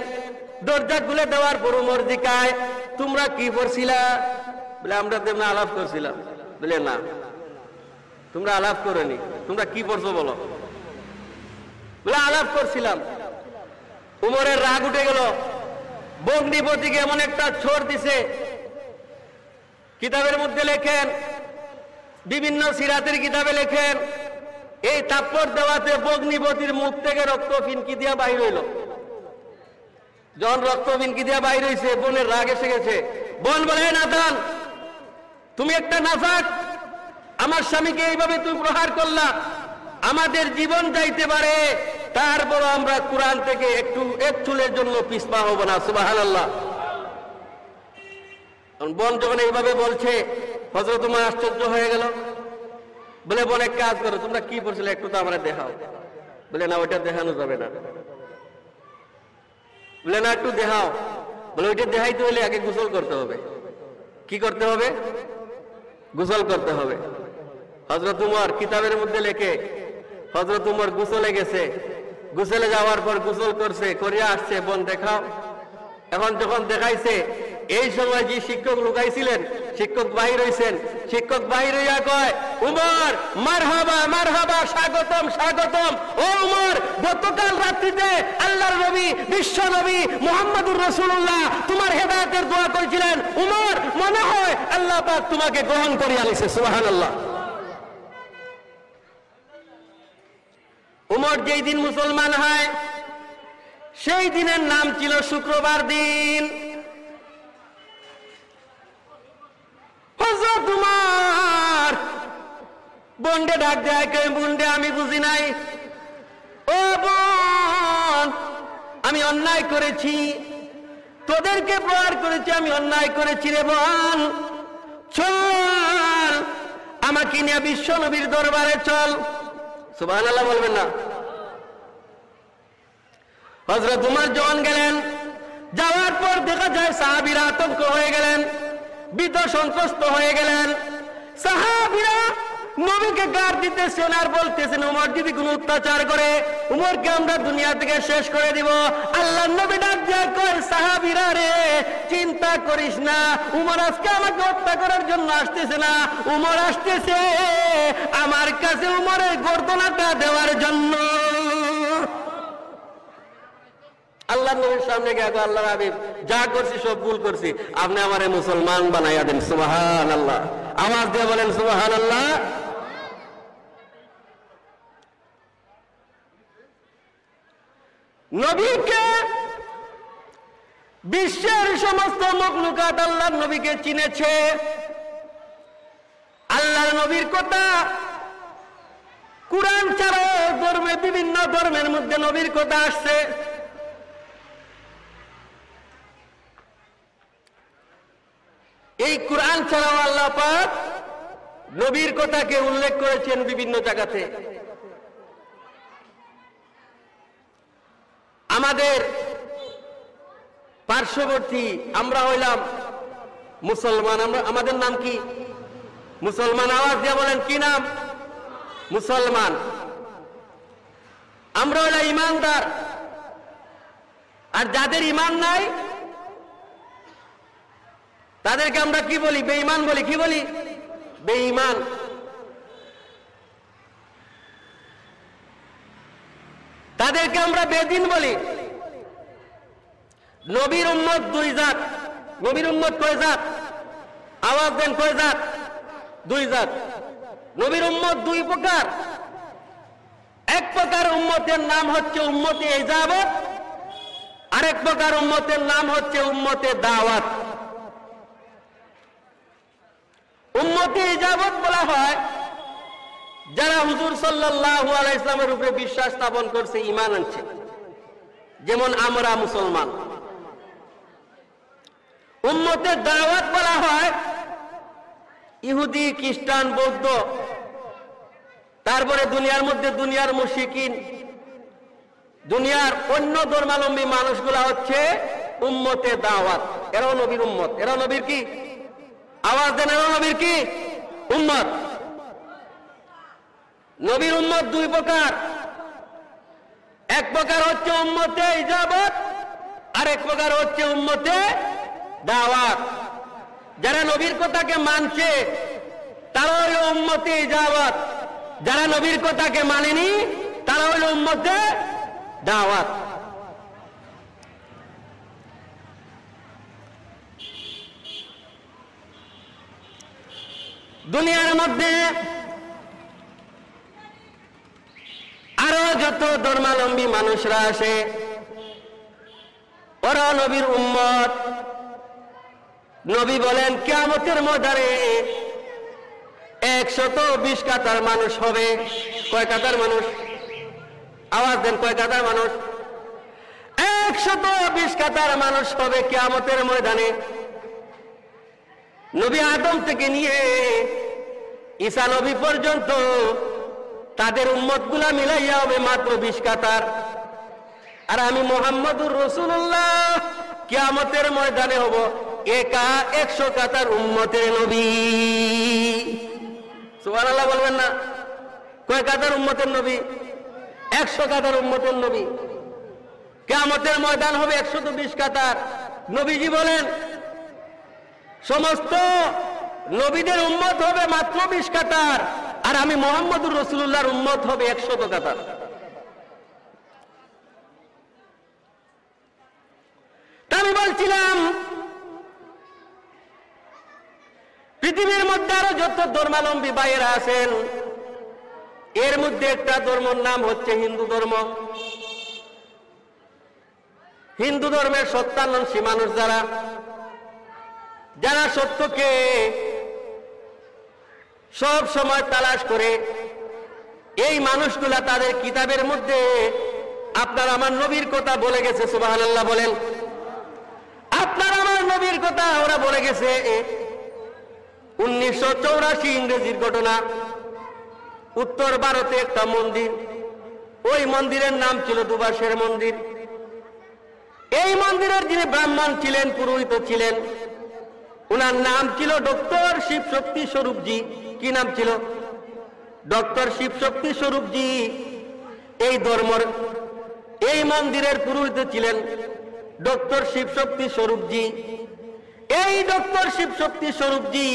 দরজা খুলে দেওয়ার পর উমর জিজ্ঞাসা, তোমরা কি পড়ছিলা? বলে, আমরা তেমন আলাপ করছিলাম। বলে, না, তোমরা আলাপ করোনি, তোমরা কি পড়ছো বলো? বলে, আলাপ করছিলাম। উমরের রাগ উঠে গেল। ভগ্নিপতিকে এমন একটা ছোড় দিছে। কিতাবের মধ্যে লেখেন, বিভিন্ন সিরাতের কিতাবে লেখেন, এই থাপ্পড় দেওয়াতে ভগ্নিপতির মুখ থেকে রক্ত ফিনকি দিয়া বাইর হইল। যখন রক্ত ফিনকি দিয়া বাইর হইছে, বোনের রাগ এসে গেছে। বোন বলে, নাথান, তুমি একটা নাফাক, আমার স্বামীকে এইভাবে তুমি প্রহার করলা, আমাদের জীবন যাইতে পারে, তারপর আমরা কোরআন থেকে এক চুলের জন্য পিছপা হব না। সুবহানাল্লাহ। বোন যখন এইভাবে বলছে, হযরত উমর আশ্চর্য হয়ে গেল। বলে, বোন এক কাজ করো, তোমরা কি পড়ছিলে একটু তো আমরা দেখাও। বলে, না ওইটা দেখানো যাবে না। বলে, না একটু দেখাও। বলে, ওইটা দেখাইতে হলে আগে গোসল করতে হবে। কি করতে হবে? গোসল করতে হবে। হযরত উমর কিতাবের মধ্যে লেখে, হযরত উমর গোসলে গেছে, গোসলে যাওয়ার পর গোসল করছে, করিয়া আসছে, বোন দেখাও। এখন যখন দেখাইছে, এই সময় যে শিক্ষক লুকাইছিলেন, শিক্ষক বাহির হইছেন। শিক্ষক বাহির হইয়া কয়, উমর মারহাবা মারহাবা, স্বাগতম স্বাগতম। ও উমর, গতকাল রাত্রিতে আল্লাহর নবী, বিশ্ব নবী মুহাম্মদুর রাসূলুল্লাহ তোমার হেদায়েতের দোয়া করেছিলেন। উমর, মনে হয় আল্লাহ পাক তোমাকে গ্রহণ করিয়া নিছে। সুবহানাল্লাহ। উমর যেই দিন মুসলমান হয়, সেই দিনের নাম ছিল শুক্রবার দিন। হযরত উমর বন্ডে ডাক দেয়, কে বন্ডে? আমি বুঝি নাই। ও বোন, আমি অন্যায় করেছি, তোদেরকে প্রহার করেছি, আমি অন্যায় করেছি রে বোন। চল আমাকে নিয়ে বিশ্ব নবীর দরবারে চল। সুবহানাল্লাহ বলবেন না? হযরত উমর যখন গেলেন, যাওয়ার পর দেখা যায় সাহাবীরা আতঙ্ক হয়ে গেলেন, ভীত সন্ত্রস্ত হয়ে গেলেন। সাহাবীরা নবীকে গার দিতেছেন আর বলতেছেন, উমর যদি কোনো অত্যাচার করে, উমরকে আমরা দুনিয়া থেকে শেষ করে দিব। আল্লাহর নবী ডাক দিয়ে কয়, সাহাবীরা রে, চিন্তা করিস না, উমর আজকে আমাকে হত্যা করার জন্য আসতেছে না, উমর আসতেছে আমার কাছে উমরের গর্দনাটা দেওয়ার জন্য। আল্লাহর নবীর সামনে গিয়ে, আল্লাহর হাবিব, যা করছি সব ভুল করছি, আপনি আমারে মুসলমান বানাইয়া দেন। সুবহানাল্লাহ। আওয়াজ দিয়ে বলেন সুবহানাল্লাহ। নবীকে বিশ্বের সমস্ত মখলুকাত আল্লাহর নবীকে চিনেছে। আল্লাহর নবীর কথা কুরআন ছাড়াও ধর্মে, বিভিন্ন ধর্মের মধ্যে নবীর কথা আসছে। এই কুরআন ছাড়াও আল্লাহ পাক নবীর কথাকে উল্লেখ করেছেন বিভিন্ন জায়গাতে। আমাদের পার্শ্ববর্তী আমরা হইলাম মুসলমান। আমাদের নাম কি? মুসলমান। আওয়াজ দিয়ে বলেন, কি নাম? মুসলমান। আমরা হইলাম ইমানদার। আর যাদের ইমান নাই তাদেরকে আমরা কি বলি? বেঈমান বলি। কি বলি? বেঈমান। তাদেরকে আমরা বেদিন বলি। নবীর উম্মত দুই জাত। নবীর উম্মত কয় জাত? আওয়াজ দেন, কয় জাত? দুই জাত। নবীর উম্মত দুই প্রকার। এক প্রকার উম্মতের নাম হচ্ছে উম্মতে ইজাবত, আরেক প্রকার উম্মতের নাম হচ্ছে উম্মতে দাওয়াত। উম্মতে ইজাবত বলা হয় যারা হুজুর সাল্লাল্লাহু আলাইহি ওয়াসাল্লামের উপরে বিশ্বাস স্থাপন করছে, ঈমান আনছে, যেমন আমরা মুসলমান। উম্মতে দাওয়াত বলা হয় ইহুদি, খ্রিস্টান, বৌদ্ধ, তারপরে দুনিয়ার মধ্যে দুনিয়ার মুশরিকিন, দুনিয়ার অন্য ধর্মাবলম্বী মানুষগুলা হচ্ছে উম্মতে দাওয়াত। এরাও নবীর উম্মত। এরাও নবীর কি? আওয়াজ দেন, এরাও নবীর কি? উম্মত। নবীর উম্মত দুই প্রকার। এক প্রকার হচ্ছে উম্মতে ইজাবত, আর এক প্রকার হচ্ছে উম্মতে দাওয়াত। যারা নবীর কথাকে মানছে তারা হইল উম্মতে ইজাবত, যারা নবীর কথাকে মানেনি তারা হইল উম্মতে দাওয়াত। দুনিয়ার মধ্যে আরো যত ধর্মাবলম্বী মানুষরা আসে ওরা নবীর উম্মত। নবী বলেন কিয়ামতের ময়দানে 120 কাতার মানুষ হবে। কয় কাতার মানুষ? আওয়াজ দেন, কয় কাতার মানুষ? 120 কাতার মানুষ হবে কিয়ামতের ময়দানে। নবী আদম থেকে নিয়ে ঈসা নবী পর্যন্ত তাদের উম্মতগুলা মিলাইয়া হবে মাত্র 20 কাতার। আর আমি মুহাম্মদুর রাসূলুল্লাহ কিয়ামতের ময়দানে হব একা 100 কাতার উম্মতের নবী। সুবহানাল্লাহ বলবেন না? কয় কাতার উম্মতের নবী? 100 কাতার উম্মতের নবী। কিয়ামতের ময়দান হবে 120 কাতার। নবীজি বলেন সমস্ত নবীদের উম্মত হবে মাত্র 20 কাতার, আর আমি মুহাম্মদুর রাসূলুল্লাহর উম্মত হবে 100 কাতার। আমি বলছিলাম পৃথিবীর মধ্যে আরো যত ধর্মাবলম্বী ভাইয়েরা আছেন, এর মধ্যে একটা ধর্মের নাম হচ্ছে হিন্দু ধর্ম। হিন্দু ধর্মের সত্যান্বেষী মানুষ যারা সত্যকে সব সময় তালাশ করে, এই মানুষগুলা তাদের কিতাবের মধ্যে আপনার আমার নবীর কথা বলে গেছে। সুবহানাল্লাহ বলেন। আপনার আমার নবীর কথা ওরা বলে গেছে। 1984 ইংরেজির ঘটনা। উত্তর ভারতে একটা মন্দির, ওই মন্দিরের নাম ছিল দুবাসের মন্দির। এই মন্দিরের যিনি ব্রাহ্মণ ছিলেন, পুরোহিত ছিলেন, ওনার নাম ছিল ডক্টর শিবশক্তি স্বরূপজি। কি নাম ছিল? ডক্টর শিবশক্তি স্বরূপজি। এই ধর্মের এই মন্দিরের পুরোহিত ছিলেন ডক্টর শিবশক্তি স্বরূপজি। এই ডক্টর শিবশক্তি স্বরূপজি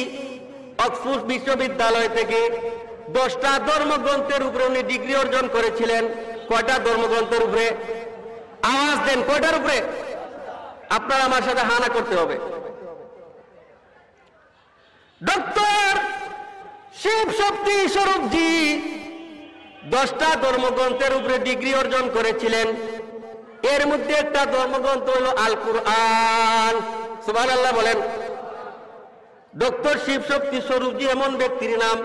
অক্সফোর্ড বিশ্ববিদ্যালয় থেকে 10টা ধর্মগ্রন্থের উপরে উনি ডিগ্রি অর্জন করেছিলেন। কয়টা ধর্মগ্রন্থের উপরে? আওয়াজ দেন, কয়টার উপরে? আপনারা আমার সাথে হানা করতে হবে। ডক্টর শিবশক্তি স্বরূপজি 10টা ধর্মগ্রন্থের উপরে ডিগ্রি অর্জন করেছিলেন। এর মধ্যে একটা ধর্মগ্রন্থ হলো আল কুরআন। সুবহানাল্লাহ বলেন। ডক্টর শিবশক্তি স্বরূপজি এমন ব্যক্তির নাম,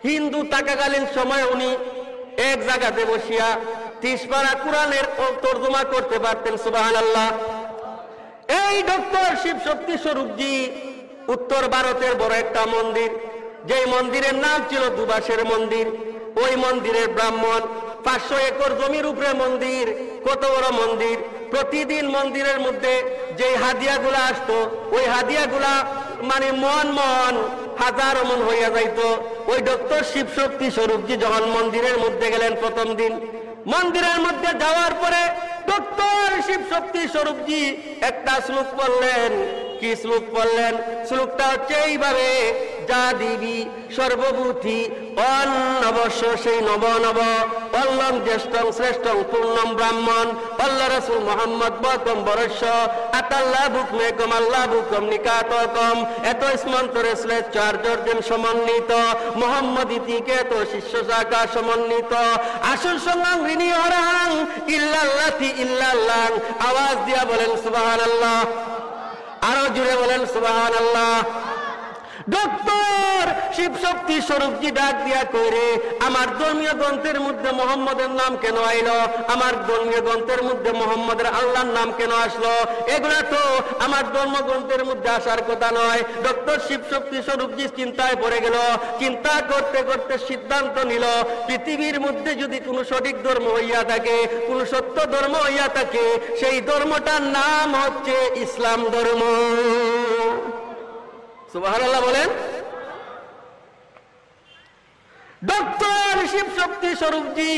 হিন্দু থাকাকালীন সময় উনি এক জায়গাতে বসিয়া 30 পারা কোরআনের তর্জমা করতে পারতেন। সুবহানাল্লাহ। এই ডক্টর শিবশক্তি স্বরূপজি উত্তর ভারতের বড় একটা মন্দির, যেই মন্দিরের নাম ছিল দুবাসের মন্দির। ওই মন্দিরের ব্রাহ্মণ, 500 একর জমির উপরে মন্দির। কত বড় মন্দির! প্রতিদিন মন্দিরের মধ্যে যে হাদিয়াগুলা আসতো, ওই হাদিয়াগুলা মানে মন হাজার মন হইয়া যাইত। ওই ডক্টর শিবশক্তি স্বরূপজি যখন মন্দিরের মধ্যে গেলেন প্রথম দিন, মন্দিরের মধ্যে যাওয়ার পরে ডক্টর শিবশক্তি স্বরূপজি একটা শ্লোক পড়লেন। কি শ্লোক পড়লেন? শ্লোকটা হচ্ছে এইভাবে, যা দিবি সর্বভূতি অন্নবশ্য সেই নব নব অল্লং জ্যেষ্ঠং শ্রেষ্ঠং পূর্ণম ব্রাহ্মণ অল্লা রাসূল মুহাম্মদ বতম বরস্য আতাল্লাহ বুকমেকম আল্লাহ বুকম নিকাতকম এত ইসমন্তরে শ্লেচার্যর্জন সমন্বিত মোহাম্মদ ইতিকে তো শিষ্য শাখা সমন্বিত আসুন সঙ্গাং ঋণী অরহাং ইল্লাল্লাহি ইল্লাল্লাহ। আওয়াজ দিয়া বলেন সুবহানাল্লাহ। আরো জুড়ে বলেন সুবহানাল্লাহ। ডক্টর শিবশক্তি স্বরূপজি ডাক দিয়া কইরে, আমার ধর্মীয় গ্রন্থের মধ্যে মোহাম্মদের নাম কেন আইলো? আমার ধর্মীয় গ্রন্থের মধ্যে মোহাম্মদের আল্লাহর নাম কেন আসলো? এগুলা তো আমার ধর্মগ্রন্থের মধ্যে আসার কথা নয়। ডক্টর শিবশক্তি স্বরূপজি চিন্তায় পড়ে গেল। চিন্তা করতে করতে সিদ্ধান্ত নিল, পৃথিবীর মধ্যে যদি কোনো সঠিক ধর্ম হইয়া থাকে, কোন সত্য ধর্ম হইয়া থাকে, সেই ধর্মটার নাম হচ্ছে ইসলাম ধর্ম। সুবহানাল্লাহ বলেন। ডক্টর শিবশক্তি স্বরূপজি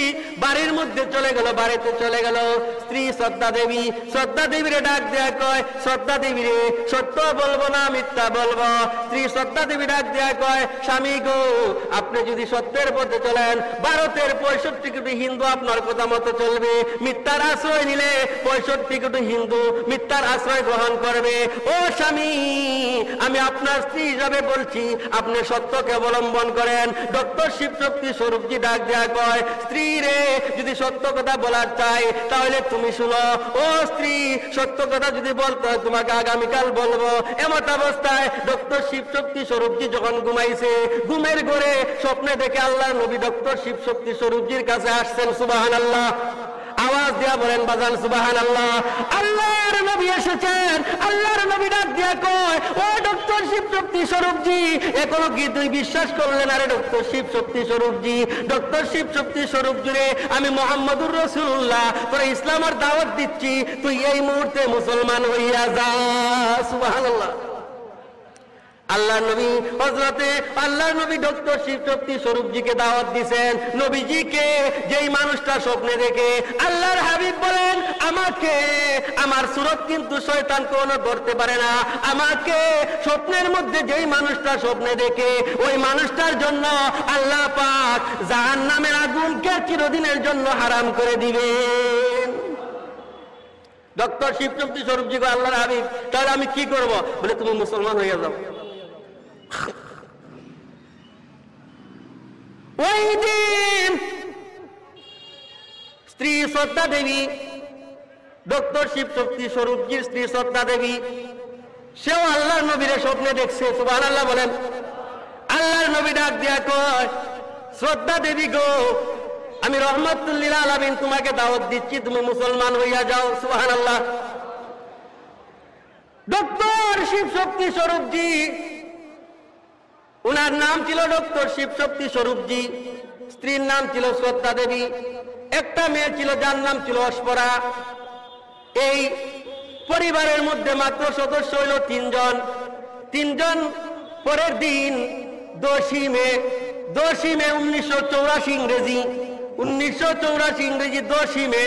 বাড়ির মধ্যে চলে গেল, বাড়িতে চলে গেল। স্ত্রী শ্রদ্ধা দেবীরে ডাক দেয়া কয়, শ্রদ্ধা দেবী রে, সত্য বলবো না মিথ্যা বলবো? স্ত্রী শ্রদ্ধা দেবী ডাক দেয়া কয়, স্বামী গো, আপনি যদি সত্যের পথে চলেন, ভারতের 65 কোটি হিন্দু আপনার কথা মতো চলবে। মিথ্যার আশ্রয় নিলে 65 কোটি হিন্দু মিথ্যার আশ্রয় গ্রহণ করবে। ও স্বামী, আমি আপনার স্ত্রী হিসাবে বলছি, আপনি সত্যকে অবলম্বন করেন। ডক্টর শিবশক্তি স্বরূপজি ডাক দেয়া কয়, স্ত্রী রে, যদি সত্য কথা বলার চাই তাহলে তুমি শুনো। ও স্ত্রী, সত্য কথা যদি বলতে হয় তোমাকে আগামীকাল বলবো। এমত অবস্থায় ডক্টর শিবশক্তি স্বরূপজি যখন ঘুমাইছে, ঘুমের ঘরে স্বপ্নে দেখে আল্লাহ নবী ডক্টর শিবশক্তি স্বরূপজির কাছে আসছেন। সুবহানাল্লাহ। আওয়াজ দেয়া বলেন বাজান সুবহানাল্লাহ। আল্লাহর নবী এসেছেন, আল্লাহর নবী ডাক দিয়া কয়, ও ডক্টর শিব শক্তি স্বরূপজি, এখনো কি তুই বিশ্বাস করলেন? আরে ডক্টর শিব শক্তি স্বরূপজি, ডক্টর শিব শক্তি স্বরূপ জুড়ে আমি মুহাম্মদুর রাসূলুল্লাহ তোরা ইসলামের দাওয়াত দিচ্ছি, তুই এই মুহূর্তে মুসলমান হইয়া যা। সুবহানাল্লাহ। আল্লাহ নবী হযরতে আল্লাহ নবী ডক্টর শিব শক্তি স্বরূপজিকে দাওয়াত দিবেন। নবীজিকে যেই মানুষটা স্বপ্নে দেখে, আল্লাহর হাবিব বলেন, আমাকে আমার সুরত কিন্তু শয়তান কোনো ধরতে পারে না। আমাকে স্বপ্নের মধ্যে যেই মানুষটা স্বপ্নে দেখে, ওই মানুষটার জন্য আল্লাহ পাক জাহান্নামের আগুনকে চিরদিনের জন্য হারাম করে দিবেন। ডক্টর শিব শক্তি স্বরূপজিকে আল্লাহর হাবিব, তাহলে আমি কি করব? বলে তুমি মুসলমান হয়ে যাও। ওই দিন স্ত্রী শ্রদ্ধা দেবী, ডক্টর শিব শক্তি স্বরূপজির স্ত্রী শ্রদ্ধা দেবী, সেও আল্লাহর নবীরে স্বপ্নে দেখছে। সুবহানাল্লাহ বলেন। আল্লাহর নবী ডাক দিয়া কয়, শ্রদ্ধা দেবী গো, আমি রহমাতুল লিল আলামিন তোমাকে দাওয়াত দিচ্ছি, তুমি মুসলমান হইয়া যাও। সুবহানাল্লাহ। ডক্টর শিব শক্তি স্বরূপজি, উনার নাম ছিল ডক্টর শিব শক্তি স্বরূপজি, স্ত্রীর নাম ছিল শ্রদ্ধা দেবী, একটা মেয়ে ছিল যার নাম ছিল অস্পরা। এই পরিবারের মধ্যে মাত্র সদস্য হইল তিনজন। পরের দিন 10ই মে 1984 ইংরেজি 10ই মে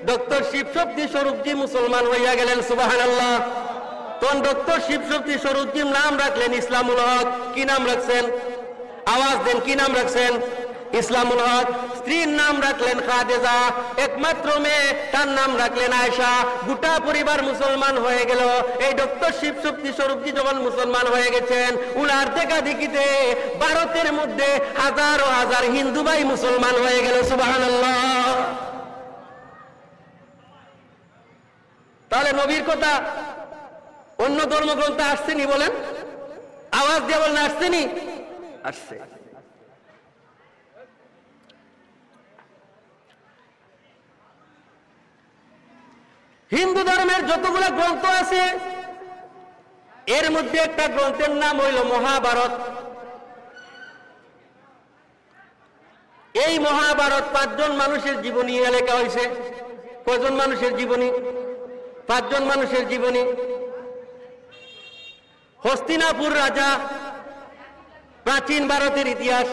ডক্টর শিব শক্তি স্বরূপজি মুসলমান হইয়া গেলেন। সুবহানাল্লাহ। তখন ডক্টর শিব শক্তি স্বরূপজির নাম রাখলেন ইসলামুল হক। কি নাম রাখছেন? আওয়াজ দেন, কি নাম রাখছেন? ইসলামুল হক। স্ত্রীর নাম রাখলেন খাদিজা, একমাত্র মেয়ে, তার নাম রাখলেন আয়েশা। গোটা পরিবার মুসলমান হয়ে গেল। এই ডক্টর শিব শক্তি স্বরূপজি যখন মুসলমান হয়ে গেছেন, উনার দেখা দেখিতে ভারতের মধ্যে হাজারো হাজার হিন্দু ভাই মুসলমান হয়ে গেল। সুবহানাল্লাহ। তাহলে নবীর কথা অন্য ধর্মগ্রন্থে আসছেনি? বলেন, আওয়াজ দিয়ে বলেন, আসছেনি? আসছে। হিন্দু ধর্মের যতগুলো গ্রন্থ আছে, এর মধ্যে একটা গ্রন্থের নাম হইল মহাভারত। এই মহাভারত 5 জন মানুষের জীবনী লেখা হয়েছে। কয়জন মানুষের জীবনী? 5 জন মানুষের জীবনী। হস্তিনাপুর রাজা, প্রাচীন ভারতের ইতিহাস।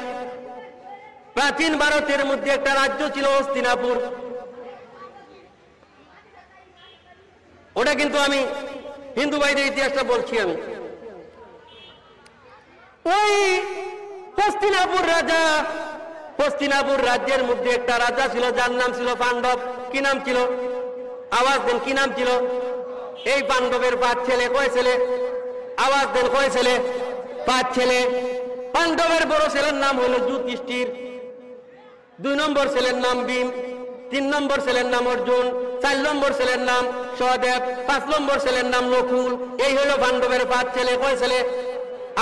প্রাচীন ভারতের মধ্যে একটা রাজ্য ছিল হস্তিনাপুর। ওটা কিন্তু আমি হিন্দু ভাইদের ইতিহাসটা বলছি। আমি ওই হস্তিনাপুর রাজা, হস্তিনাপুর রাজ্যের মধ্যে একটা রাজা ছিল যার নাম ছিল পাণ্ডব। কি নাম ছিল? আওয়াজ দেন, কি নাম ছিল? এই পাণ্ডবের 5 ছেলে। কয় ছেলে? আওয়াজ দেন, কয় ছেলে? 5 ছেলে। পাণ্ডবের বড় ছেলের নাম হলো যুধিষ্ঠির, 2 নম্বর ছেলের নাম ভীম, 3 নম্বর ছেলের নাম অর্জুন, 4 নম্বর ছেলের নাম সহদেব, 5 নম্বর ছেলের নাম নকুল। এই হলো পাণ্ডবের 5 ছেলে। কয় ছেলে?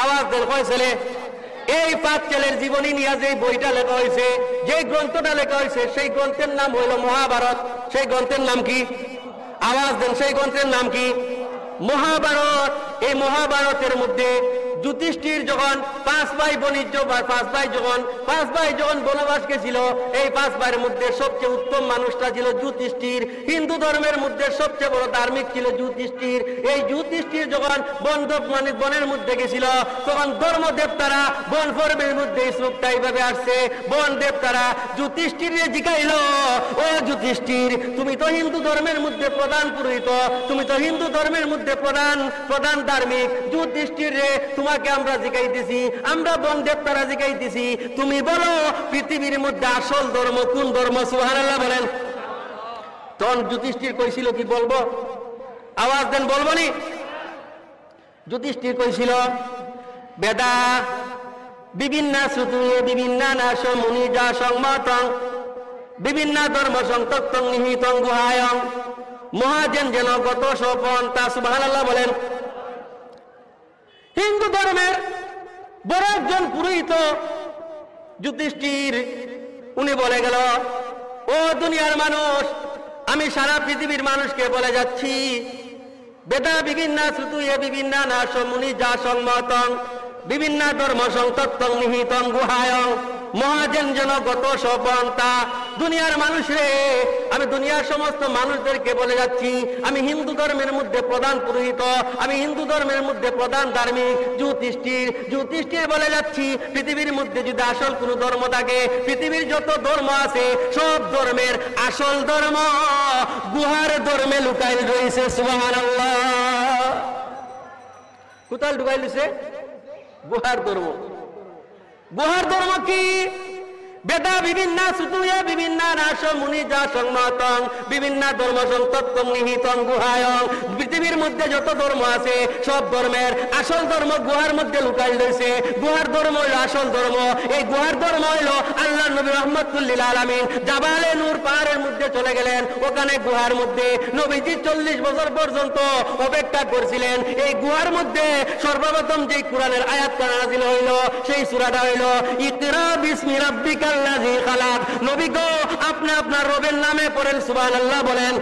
আওয়াজ দেন, কয় ছেলে? এই 5 ছেলের জীবনী নিয়ে যে বইটা লেখা হয়েছে, যে গ্রন্থটা লেখা হয়েছে, সেই গ্রন্থের নাম হইল মহাভারত। সেই গ্রন্থের নাম কি? আওয়াজ দেন, সেই গ্রন্থের নাম কি? মহাভারত। এই মহাভারতের মধ্যে যুধিষ্ঠির যখন 5 ভাই বণিজ্য, 5 ভাই যখন বনবাস গেছিল, এই 5 ভাইয়ের মধ্যে সবচেয়ে উত্তম মানুষটা ছিল যুধিষ্ঠির। হিন্দু ধর্মের মধ্যে সবচেয়ে বড় ধার্মিক ছিল যুধিষ্ঠির। এই যুধিষ্ঠির যখন বনের মধ্যে গেছিল, তখন ধর্মদেবতারা বন পর্বের মধ্যে শ্লোকটা এইভাবে আসছে। বন দেবতারা যুধিষ্ঠিরে জিজ্ঞাইল, ও যুধিষ্ঠির, তুমি তো হিন্দু ধর্মের মধ্যে প্রধান পুরোহিত, তুমি তো হিন্দু ধর্মের মধ্যে প্রধান ধার্মিক। যুধিষ্ঠির রে, তোমাকে আমরা জিজ্ঞাইতেছি, আমরা বন দেবতারা জিজ্ঞাইতেছি, তুমি বলো পৃথিবীর মধ্যে আসল ধর্ম কোন ধর্ম? সুবহানাল্লাহ বলেন। তখন যুধিষ্ঠির কইছিল, কি বলবো? আওয়াজ দেন, বলবো নি? যুধিষ্ঠির কইছিল, বেদা বিভিন্ন শ্রুতুয়ে বিভিন্ন নাশ মুনি যা সংমতং বিভিন্ন ধর্ম সংতক্তং নিহিতং গুহায়ং মহাজেন যেন গত সোপন। তা সুবহানাল্লাহ বলেন। হিন্দু ধর্মের বড় একজন পুরোহিত যুধিষ্ঠির, উনি বলে গেল, ও দুনিয়ার মানুষ, আমি সারা পৃথিবীর মানুষকে বলে যাচ্ছি, বেদা বিভিন্ন সুতুয়ে বিভিন্ন নাশ মুনি যা সংমতং বিভিন্ন ধর্ম সংতত্ত্বং নিহিতং গুহায়ং মহাজনজন গত সপন্তা। দুনিয়ার মানুষ রে, আমি দুনিয়ার সমস্ত মানুষদেরকে বলে যাচ্ছি, আমি হিন্দু ধর্মের মধ্যে প্রধান পুরোহিত, আমি হিন্দু ধর্মের মধ্যে প্রধান ধার্মিক জ্যোতিষ্ঠির বলে যাচ্ছি, পৃথিবীর মধ্যে যদি আসল কোন ধর্ম থাকে, পৃথিবীর যত ধর্ম আছে সব ধর্মের আসল ধর্ম গুহার ধর্মে লুকাইল রয়েছে। সুবহানাল্লাহ। কোথায় লুকাইল রয়েছে? গুহার ধর্ম। গুহার ধর্ম কি? বেদা বিভিন্ন সুতুয়ে বিভিন্ন নাশ মুনি যা সংমতং বিভিন্ন ধর্ম সংতত্ত্বং নিহিতং গুহায়ং। পৃথিবীর মধ্যে যত ধর্ম আছে সব ধর্মের আসল ধর্ম গুহার মধ্যে লুকাই রয়েছে। গুহার ধর্ম হইল আসল ধর্ম। এই গুহার ধর্ম হইল আল্লাহ নবী রাহমাতুল লিল আলামিন জাবালে নূর পাহাড়ের মধ্যে চলে গেলেন, ওখানে গুহার মধ্যে নবীজি 40 বছর পর্যন্ত অপেক্ষা করছিলেন। এই গুহার মধ্যে সর্বপ্রথম যে কোরআনের আয়াত নাযিল হইল সেই সূরাটা হইল ইকরা বিসমি রাব্বিকা আল্লাযী খালাক। নবী গো, আপনি আপনার রবের নামে পড়েন সুবহানাল্লাহ বলেন।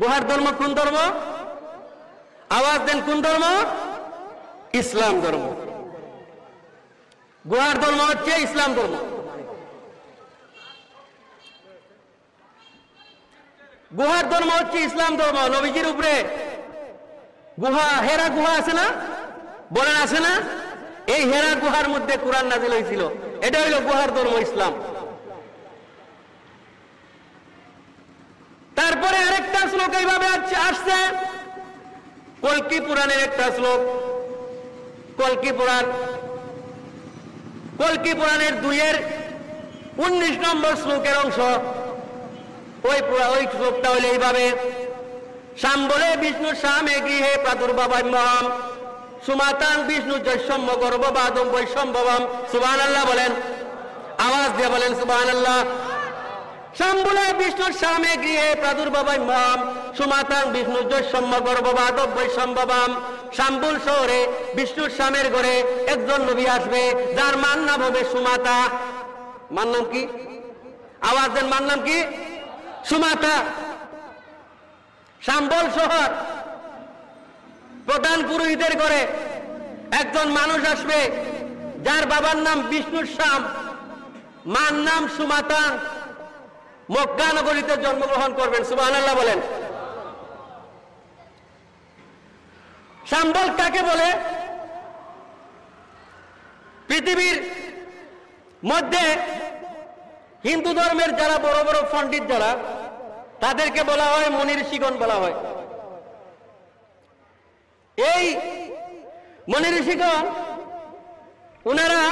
গুহার ধর্ম কোন ধর্ম? আওয়াজ দেন, কোন ধর্ম? ইসলাম ধর্ম। গুহার ধর্ম হচ্ছে ইসলাম ধর্ম। গুহার ধর্ম হচ্ছে ইসলাম ধর্ম। নবীজির উপরে গুহা, হেরা গুহা আছে না? বলেন আছে না? এই হেরা গুহার মধ্যে কোরআন নাযিল হয়েছিল। এটা হইল গুহার ধর্ম ইসলাম। তারপরে আরেকটা শ্লোক এইভাবে আসছে, কল্কি পুরাণের একটা শ্লোক। কল্কি পুরাণের 2-19 নম্বর শ্লোকের অংশ। ওই শ্লোকটা হইলে এইভাবে, শাম্বলে বিষ্ণু শামে গৃহে প্রাদুর্ভাবাম্যহম সুমাতাং বিষ্ণু জৈসম্য গর্ভবাদম বৈসম্ভবম। সুবহানাল্লাহ বলেন, আওয়াজ দিয়ে বলেন সুবহানাল্লাহ। শাম্বলে বিষ্ণু শামে গৃহে প্রাদুর্ভাবাম্যহম সুমাতাং বিষ্ণু জৈসম্য গর্ভবাদম বৈসম্ভবম। শাম্বুল শহরে বিষ্ণুর শামের ঘরে একজন নবী আসবে, যার মান নাম হবে সুমাতা। মান নাম কি? আওয়াজ দেন, মান নাম কি? সুমাতা। শাম্বল শহর প্রধান পুরোহিতের ঘরে একজন মানুষ আসবে, যার বাবার নাম বিষ্ণুর শাম, মার নাম সুমাতা। মক্কা নগরীতে জন্মগ্রহণ করবেন। সুবহানাল্লাহ বলেন। শাম্বল কাকে বলে? পৃথিবীর মধ্যে হিন্দু ধর্মের যারা বড় বড় পণ্ডিত যারা, তাদেরকে বলা হয় মুনি ঋষিগণ বলা হয়। এই মুনি ঋষিগণ ওনারা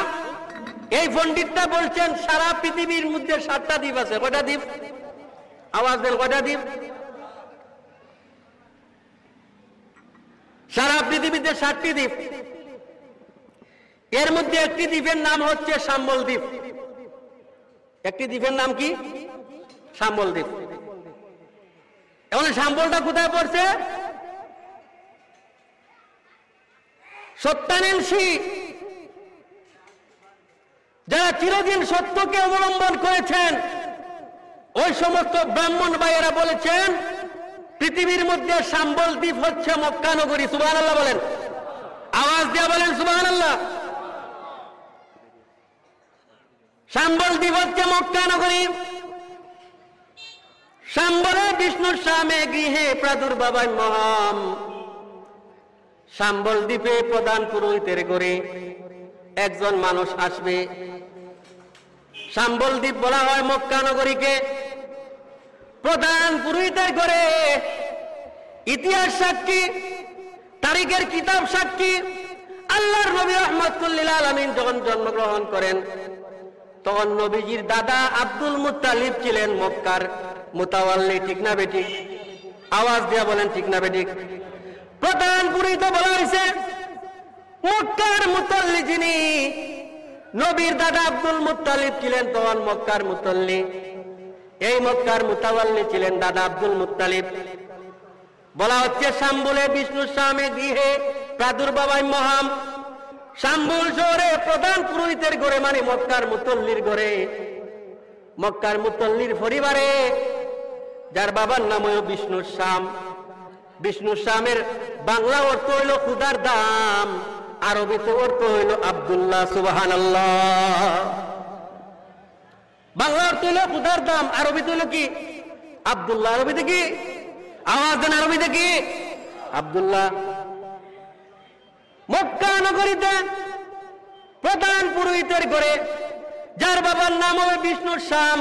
এই পণ্ডিতটা বলছেন সারা পৃথিবীর মধ্যে 7টা দ্বীপ আছে। কয়টা দ্বীপ? আওয়াজ দেন, কয়টা দ্বীপ? সারা পৃথিবীতে 7টি দ্বীপ। এর মধ্যে একটি দ্বীপের নাম হচ্ছে শাম্বল দ্বীপ। একটি দ্বীপের নাম কি? শাম্বল দ্বীপ। এখন শাম্বলটা কোথায় পড়ছে? সত্যানিশী যারা চিরদিন সত্যকে অবলম্বন করেছেন, ওই সমস্ত ব্রাহ্মণ ভাইয়েরা বলেছেন পৃথিবীর মধ্যে শাম্বল দ্বীপ হচ্ছে মক্কা নগরী। সুবহানাল্লাহ বলেন, আওয়াজ দিয়ে বলেন সুবহানাল্লাহ। শাম্বল দ্বীপ হচ্ছে মক্কা নগরী। শাম্বলে বিষ্ণুর শামে গৃহে প্রাদুর্ভাবাম্যহম। শাম্বল দ্বীপে প্রধান পুরোহিতের ঘরে একজন মানুষ আসবে। শাম্বল দ্বীপ বলা হয় মক্কা নগরীকে। প্রধান পুরোহিতের ঘরে ইতিহাস সাক্ষী, তারিখের কিতাব সাক্ষী, আল্লাহর নবী রাহমাতুল লিল আলামিন যখন জন্মগ্রহণ করেন, তখন নবীজির দাদা আব্দুল মুত্তালিব ছিলেন মক্কার মুতাওয়াল্লি। ঠিক না বেঠিক? আওয়াজ দিয়া বলেন ঠিক না বেঠিক? প্রধান পুরোহিত বলা হয়েছে মক্কার মুতাল্লি যিনি, নবীর দাদা আব্দুল মুত্তালিব ছিলেন তখন মক্কার মুতাল্লি। এই মক্কার মুতাওয়াল্লি ছিলেন দাদা আব্দুল মুত্তালিব। বলা হচ্ছে শাম্বলে বিষ্ণু শামে গৃহে প্রাদুর্ভাবাম্যহম। শাম্বুল শহরে প্রধান পুরোহিতের ঘরে মানে মক্কার মুতাল্লির ঘরে মক্কার মুতাল্লির পরিবারে, যার বাবার নাম হইল বিষ্ণুর শাম। বিষ্ণুর শামের বাংলা অর্থ হইল খুদার দাম, আরবিতে অর্থ হইল আব্দুল্লাহ। সুবহানাল্লাহ। বাংলা অর্থ হইল খুদার দাম, আরবিতে হইল কি? আব্দুল্লাহ। আরবিতে কি? আওয়াজ দেন, আরবিতে কি? আব্দুল্লাহ। মক্কা নগরীতে প্রধান পুরোহিতের ঘরে, যার বাবার নাম হবে বিষ্ণুর শাম,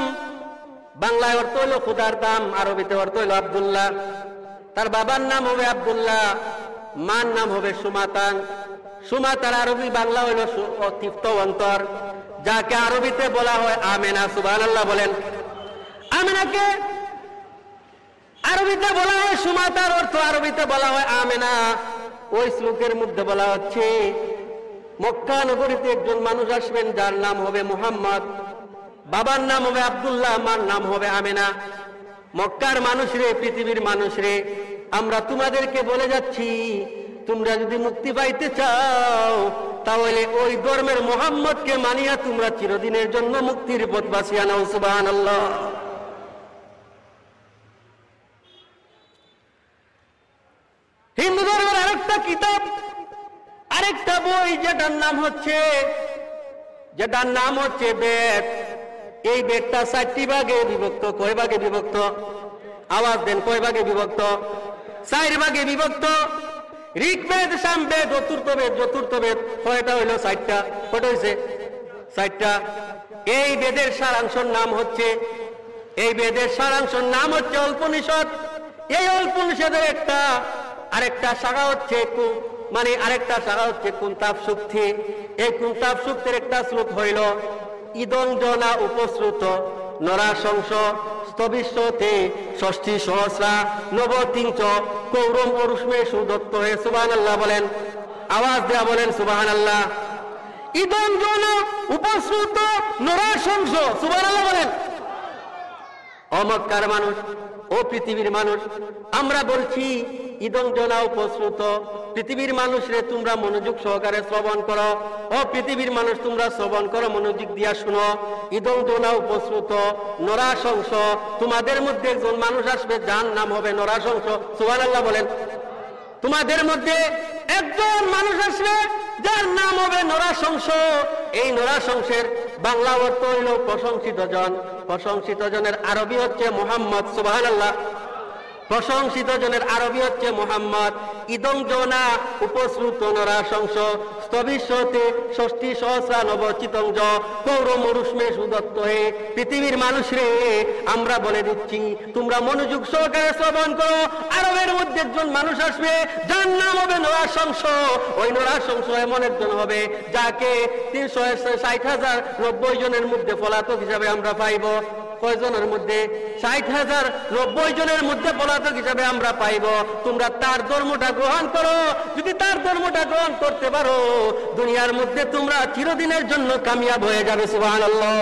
বাংলায় অর্থ হইল খুদার দাম, আরবিতে অর্থ হইল আব্দুল্লাহ। তার বাবার নাম হবে আব্দুল্লাহ, মার নাম হবে সুমাতান। সুমাতার আরবি বাংলা হইল তৃপ্ত অন্তর, যাকে আরবিতে বলা হয় আমেনা। সুবহানাল্লাহ বলেন। আমেনাকে আরবিতে বলা হয় সুমাতার অর্থ আরবিতে বলা হয় আমেনা। ওই শ্লোকের মধ্যে বলা হচ্ছে মক্কা নগরীতে একজন মানুষ আসবেন, যার নাম হবে মুহাম্মদ, বাবার নাম হবে আব্দুল্লাহ, মার নাম হবে আমেনা। মক্কার মানুষ রে, পৃথিবীর মানুষ রে, আমরা তোমাদেরকে বলে যাচ্ছি, তোমরা যদি মুক্তি পাইতে চাও তাহলে ওই ধর্মের মুহাম্মদকে মানিয়া তোমরা চিরদিনের জন্য মুক্তির পথ বাছিয়া নাও। সুবহানাল্লাহ। হিন্দু ধর্মের আরেকটা কিতাব, আরেকটা বই, যেটার নাম হচ্ছে বেদ। এই বেদটা 4টি ভাগে বিভক্ত। কয় ভাগে বিভক্ত? আওয়াজ দেন, কয় ভাগে বিভক্ত? 4 ভাগে বিভক্ত। ঋগ্বেদ, সামবেদ, চতুর্থবেদ। চতুর্থবেদ কয়টা হইল? 4টা। কয়টা হয়েছে? 4টা। এই বেদের সারাংশের নাম হচ্ছে অল্পনিষদ। এই অল্পনিষদের আরেকটা শাখা হচ্ছে কুন্তাব সুক্তি। এই কুন্তাব সুক্তের একটা শ্লোক হইল ইদং জনা উপশ্রুত নরাশংস স্তবিষ্যতে ষষ্ঠী সহস্রা নবতিঞ্চ কৌরম অরুষ্মে সুদত্ত হে। সুবহানাল্লাহ বলেন। আওয়াজ দেয়া বলেন সুবহানাল্লাহ। ইদং জনা উপশ্রুত নরাশংস। সুবহানাল্লাহ বলেন। ও মক্কার মানুষ, ও পৃথিবীর মানুষ, আমরা বলছি ইদং জনা উপশ্রুত, পৃথিবীর মানুষ রে তোমরা মনোযোগ সহকারে শ্রবণ করো। ও পৃথিবীর মানুষ তোমরা শ্রবণ করো, মনোযোগ দিয়া শুনো। ইদং জনা উপশ্রুত নরাশংস, তোমাদের মধ্যে একজন মানুষ আসবে, যার নাম হবে নরাশংস। সুবহানাল্লাহ বলেন। তোমাদের মধ্যে একজন মানুষ আসবে, যার নাম হবে নরাশংস। এই নরাশংসের বাংলা অর্থ হইল প্রশংসিত জন। প্রশংসিত জনের আরবি হচ্ছে মুহাম্মদ। সুবহানাল্লাহ। প্রশংসিত জনের আরবি হচ্ছে মুহাম্মদ। ইদং জনা উপশ্রুত নরাশংস স্তবিষ্যতে ষষ্ঠী সহস্রা নবচিতং জ কৌরম অরুষ্মে সুদত্ত হে। পৃথিবীর মানুষ রে, আমরা বলে দিচ্ছি, তোমরা মনোযোগ সহকারে শ্রবণ করো। আরবের মধ্যে একজন মানুষ আসবে, যার নাম হবে নরাশংস। ওই নরাশংস এমন একজন হবে, যাকে 360,090 জনের মধ্যে পলাতক হিসাবে আমরা পাইব। কয়জনের মধ্যে? 60,090 জনের মধ্যে পলাতক হিসাবে আমরা পাইব। তোমরা তার ধর্মটা গ্রহণ করো। যদি তার ধর্মটা গ্রহণ করতে পারো, দুনিয়ার মধ্যে তোমরা চিরদিনের জন্য কামিয়াব হয়ে যাবে। সুবহানাল্লাহ।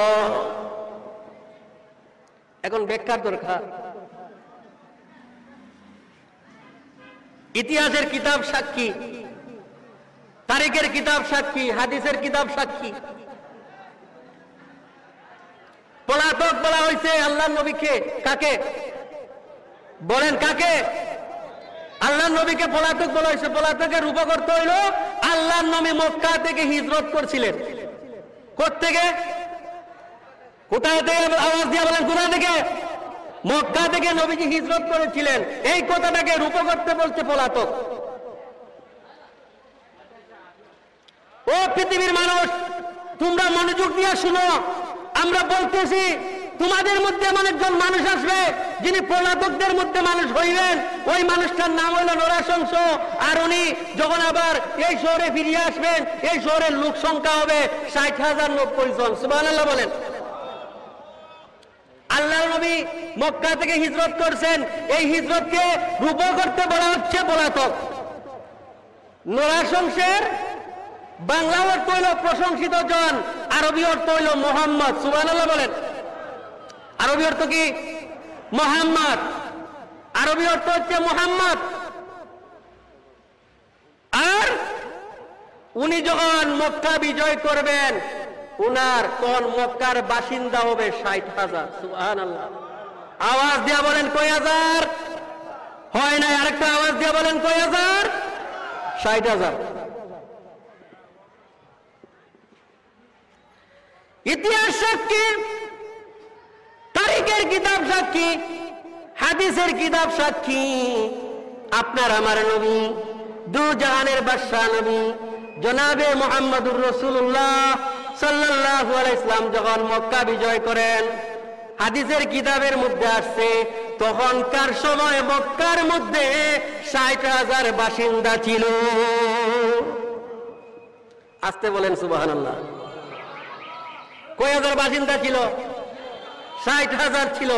এখন ব্যাখ্যার দরকার। ইতিহাসের কিতাব সাক্ষী, তারিখের কিতাব সাক্ষী, হাদিসের কিতাব সাক্ষী। পলাতক বলা হয়েছে আল্লাহর নবীকে। কাকে বলেন? কাকে? আল্লাহর নবীকে পলাতক বলা হয়েছে। পলাতকের রূপক অর্থ হইল আল্লাহর নবী মক্কা থেকে হিজরত করছিলেন। কোত্থেকে? কোথায় থেকে? আওয়াজ দিয়ে বলেন, কোথা থেকে? মক্কা থেকে নবীজি হিজরত করেছিলেন। এই কথাটাকে রূপক করতে বলছে পলাতক। ও পৃথিবীর মানুষ, তোমরা মনোযোগ দিয়ে শুনো। আমরা বলতেছি, তোমাদের মধ্যে এমন একজন মানুষ আসবে, যিনি পলাতকদের মধ্যে মানুষ হইবেন। ওই মানুষটার নাম হইল নরাশংস। আর উনি যখন আবার এই শহরে ফিরিয়ে আসবেন, এই শহরের লোক সংখ্যা হবে 60,090 জন। সুবহানাল্লাহ বলেন। আল্লাহ নবী মক্কা থেকে হিজরত করছেন। এই হিজরতকে রূপক করতে বলা হচ্ছে পলাতক। নরাশংসের বাংলা অর্থ হইল প্রশংসিত জন, আরবি অর্থ হইল মুহাম্মদ। সুবহানাল্লাহ বলেন। আরবি অর্থ কি? মুহাম্মদ। আরবি অর্থ হচ্ছে মুহাম্মদ। আর উনি যখন মক্কা বিজয় করবেন, উনার কোন মক্কার বাসিন্দা হবে 60,000। সুবহানাল্লাহ। আওয়াজ দিয়া বলেন কয় হাজার? হয় নাই, আরেকটা আওয়াজ দিয়া বলেন কয় হাজার? 60,000। ইতিহাস সাক্ষী, তারিখের কিতাব সাক্ষী, হাদিসের কিতাব সাক্ষী, আপনার আমার নবী, দু জাহানের বাদশাহ নবী জনাবে মুহাম্মদুর রাসূলুল্লাহ সাল্লাল্লাহু আলাইহি সাল্লাম যখন মক্কা বিজয় করেন, হাদিসের কিতাবের মধ্যে আসছে তখনকার সময় মক্কার মধ্যে 60,000 বাসিন্দা ছিল। আসতে বলেন সুবহানাল্লাহ। কয় হাজার বাসিন্দা ছিল? 60,000 ছিল।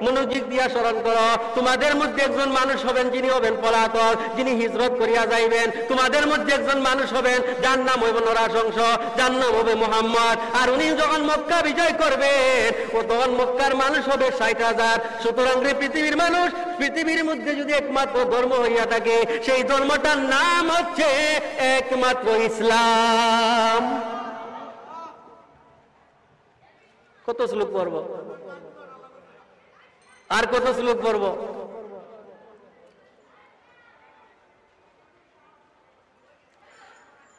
মনোযোগ দিয়া স্মরণ করো, তোমাদের মধ্যে একজন মানুষ হবেন যিনি হবেন পলাতক, যিনি হিজরত করিয়া যাইবেন। তোমাদের মধ্যে একজন মানুষ হবেন যার নাম হইব নরাশংস, যার নাম হবে মুহাম্মদ। আর উনি যখন মক্কা বিজয় করবেন ও তখন মক্কার মানুষ হবে 60,000। সুতরাং পৃথিবীর মানুষ, পৃথিবীর মধ্যে যদি একমাত্র ধর্ম হইয়া থাকে সেই ধর্মটার নাম হচ্ছে একমাত্র ইসলাম। কত শ্লোক পড়ব আর কত শ্লোক পড়ব?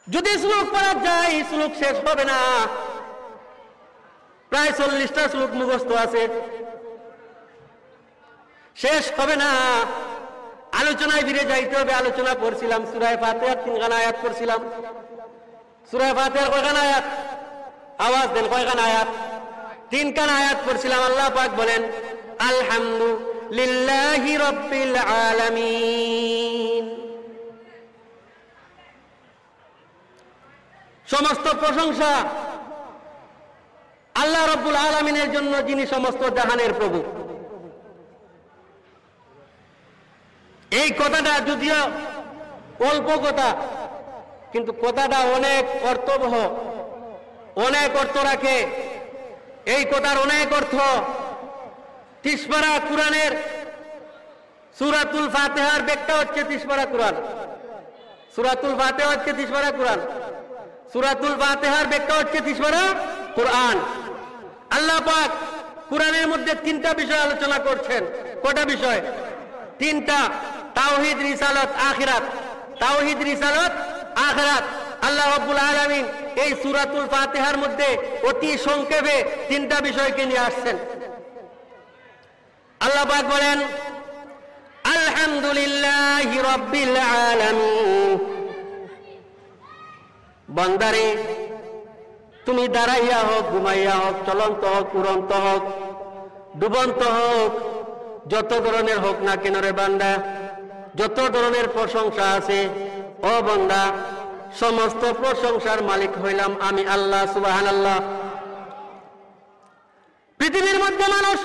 যদি শ্লোক পড়া যায় শ্লোক শেষ হবে না। প্রায় 40টা শ্লোক মুখস্থ আছে, শেষ হবে না। আলোচনায় ফিরে যাইতে হবে। আলোচনা করছিলাম সূরা ফাতিহার 3খানা আয়াত করছিলাম। সূরা ফাতিহার কয়খানা আয়াত? আওয়াজ দেন, কয়খানা আয়াত? 3খানা আয়াত করছিলাম। আল্লাহ পাক বলেন আলহামদুলিল্লাহি রাব্বিল আলামিন। সমস্ত প্রশংসা আল্লাহ রাব্বুল আলামিনের জন্য, যিনি সমস্ত জাহানের প্রভু। এই কথাটা যদিও অল্প কথা, কিন্তু কথাটা অনেক অর্থবহ, অনেক অর্থ রাখে। এই কথার অনেক অর্থ। 30 পারা কুরআনের সূরাতুল ফাতিহার ব্যাখ্যা হচ্ছে 30 পারা কুরআন। সূরাতুল ফাতিহা হচ্ছে 30 পারা কুরআন। সূরাতুল ফাতিহার ব্যাখ্যা হচ্ছে 30 পারা কুরআন। আল্লাহ পাক কুরআনের মধ্যে 3টা বিষয় আলোচনা করছেন। কয়টা বিষয়? 3টা। তাওহীদ, রিসালাত, আখিরাত। তাওহীদ, রিসালাত, আখিরাত। আল্লাহ রাব্বুল আলামিন এই সূরাতুল ফাতিহার মধ্যে অতি সংক্ষেপে 3টা বিষয়কে নিয়ে আসছেন। আল্লাহ পাক বলেন আলহামদুলিল্লাহি রাব্বিল আলামিন। বান্দারে, তুমি দাঁড়াইয়া হোক, ঘুমাইয়া হোক, চলন্ত হোক, উড়ন্ত হোক, ডুবন্ত হোক, যত ধরনের হোক না কেন রে বান্দা, যত ধরনের প্রশংসা আছে, ও বান্দা, সমস্ত প্রশংসার মালিক হইলাম আমি আল্লাহ। সুবহানাল্লাহ। পৃথিবীর মধ্যে মানুষ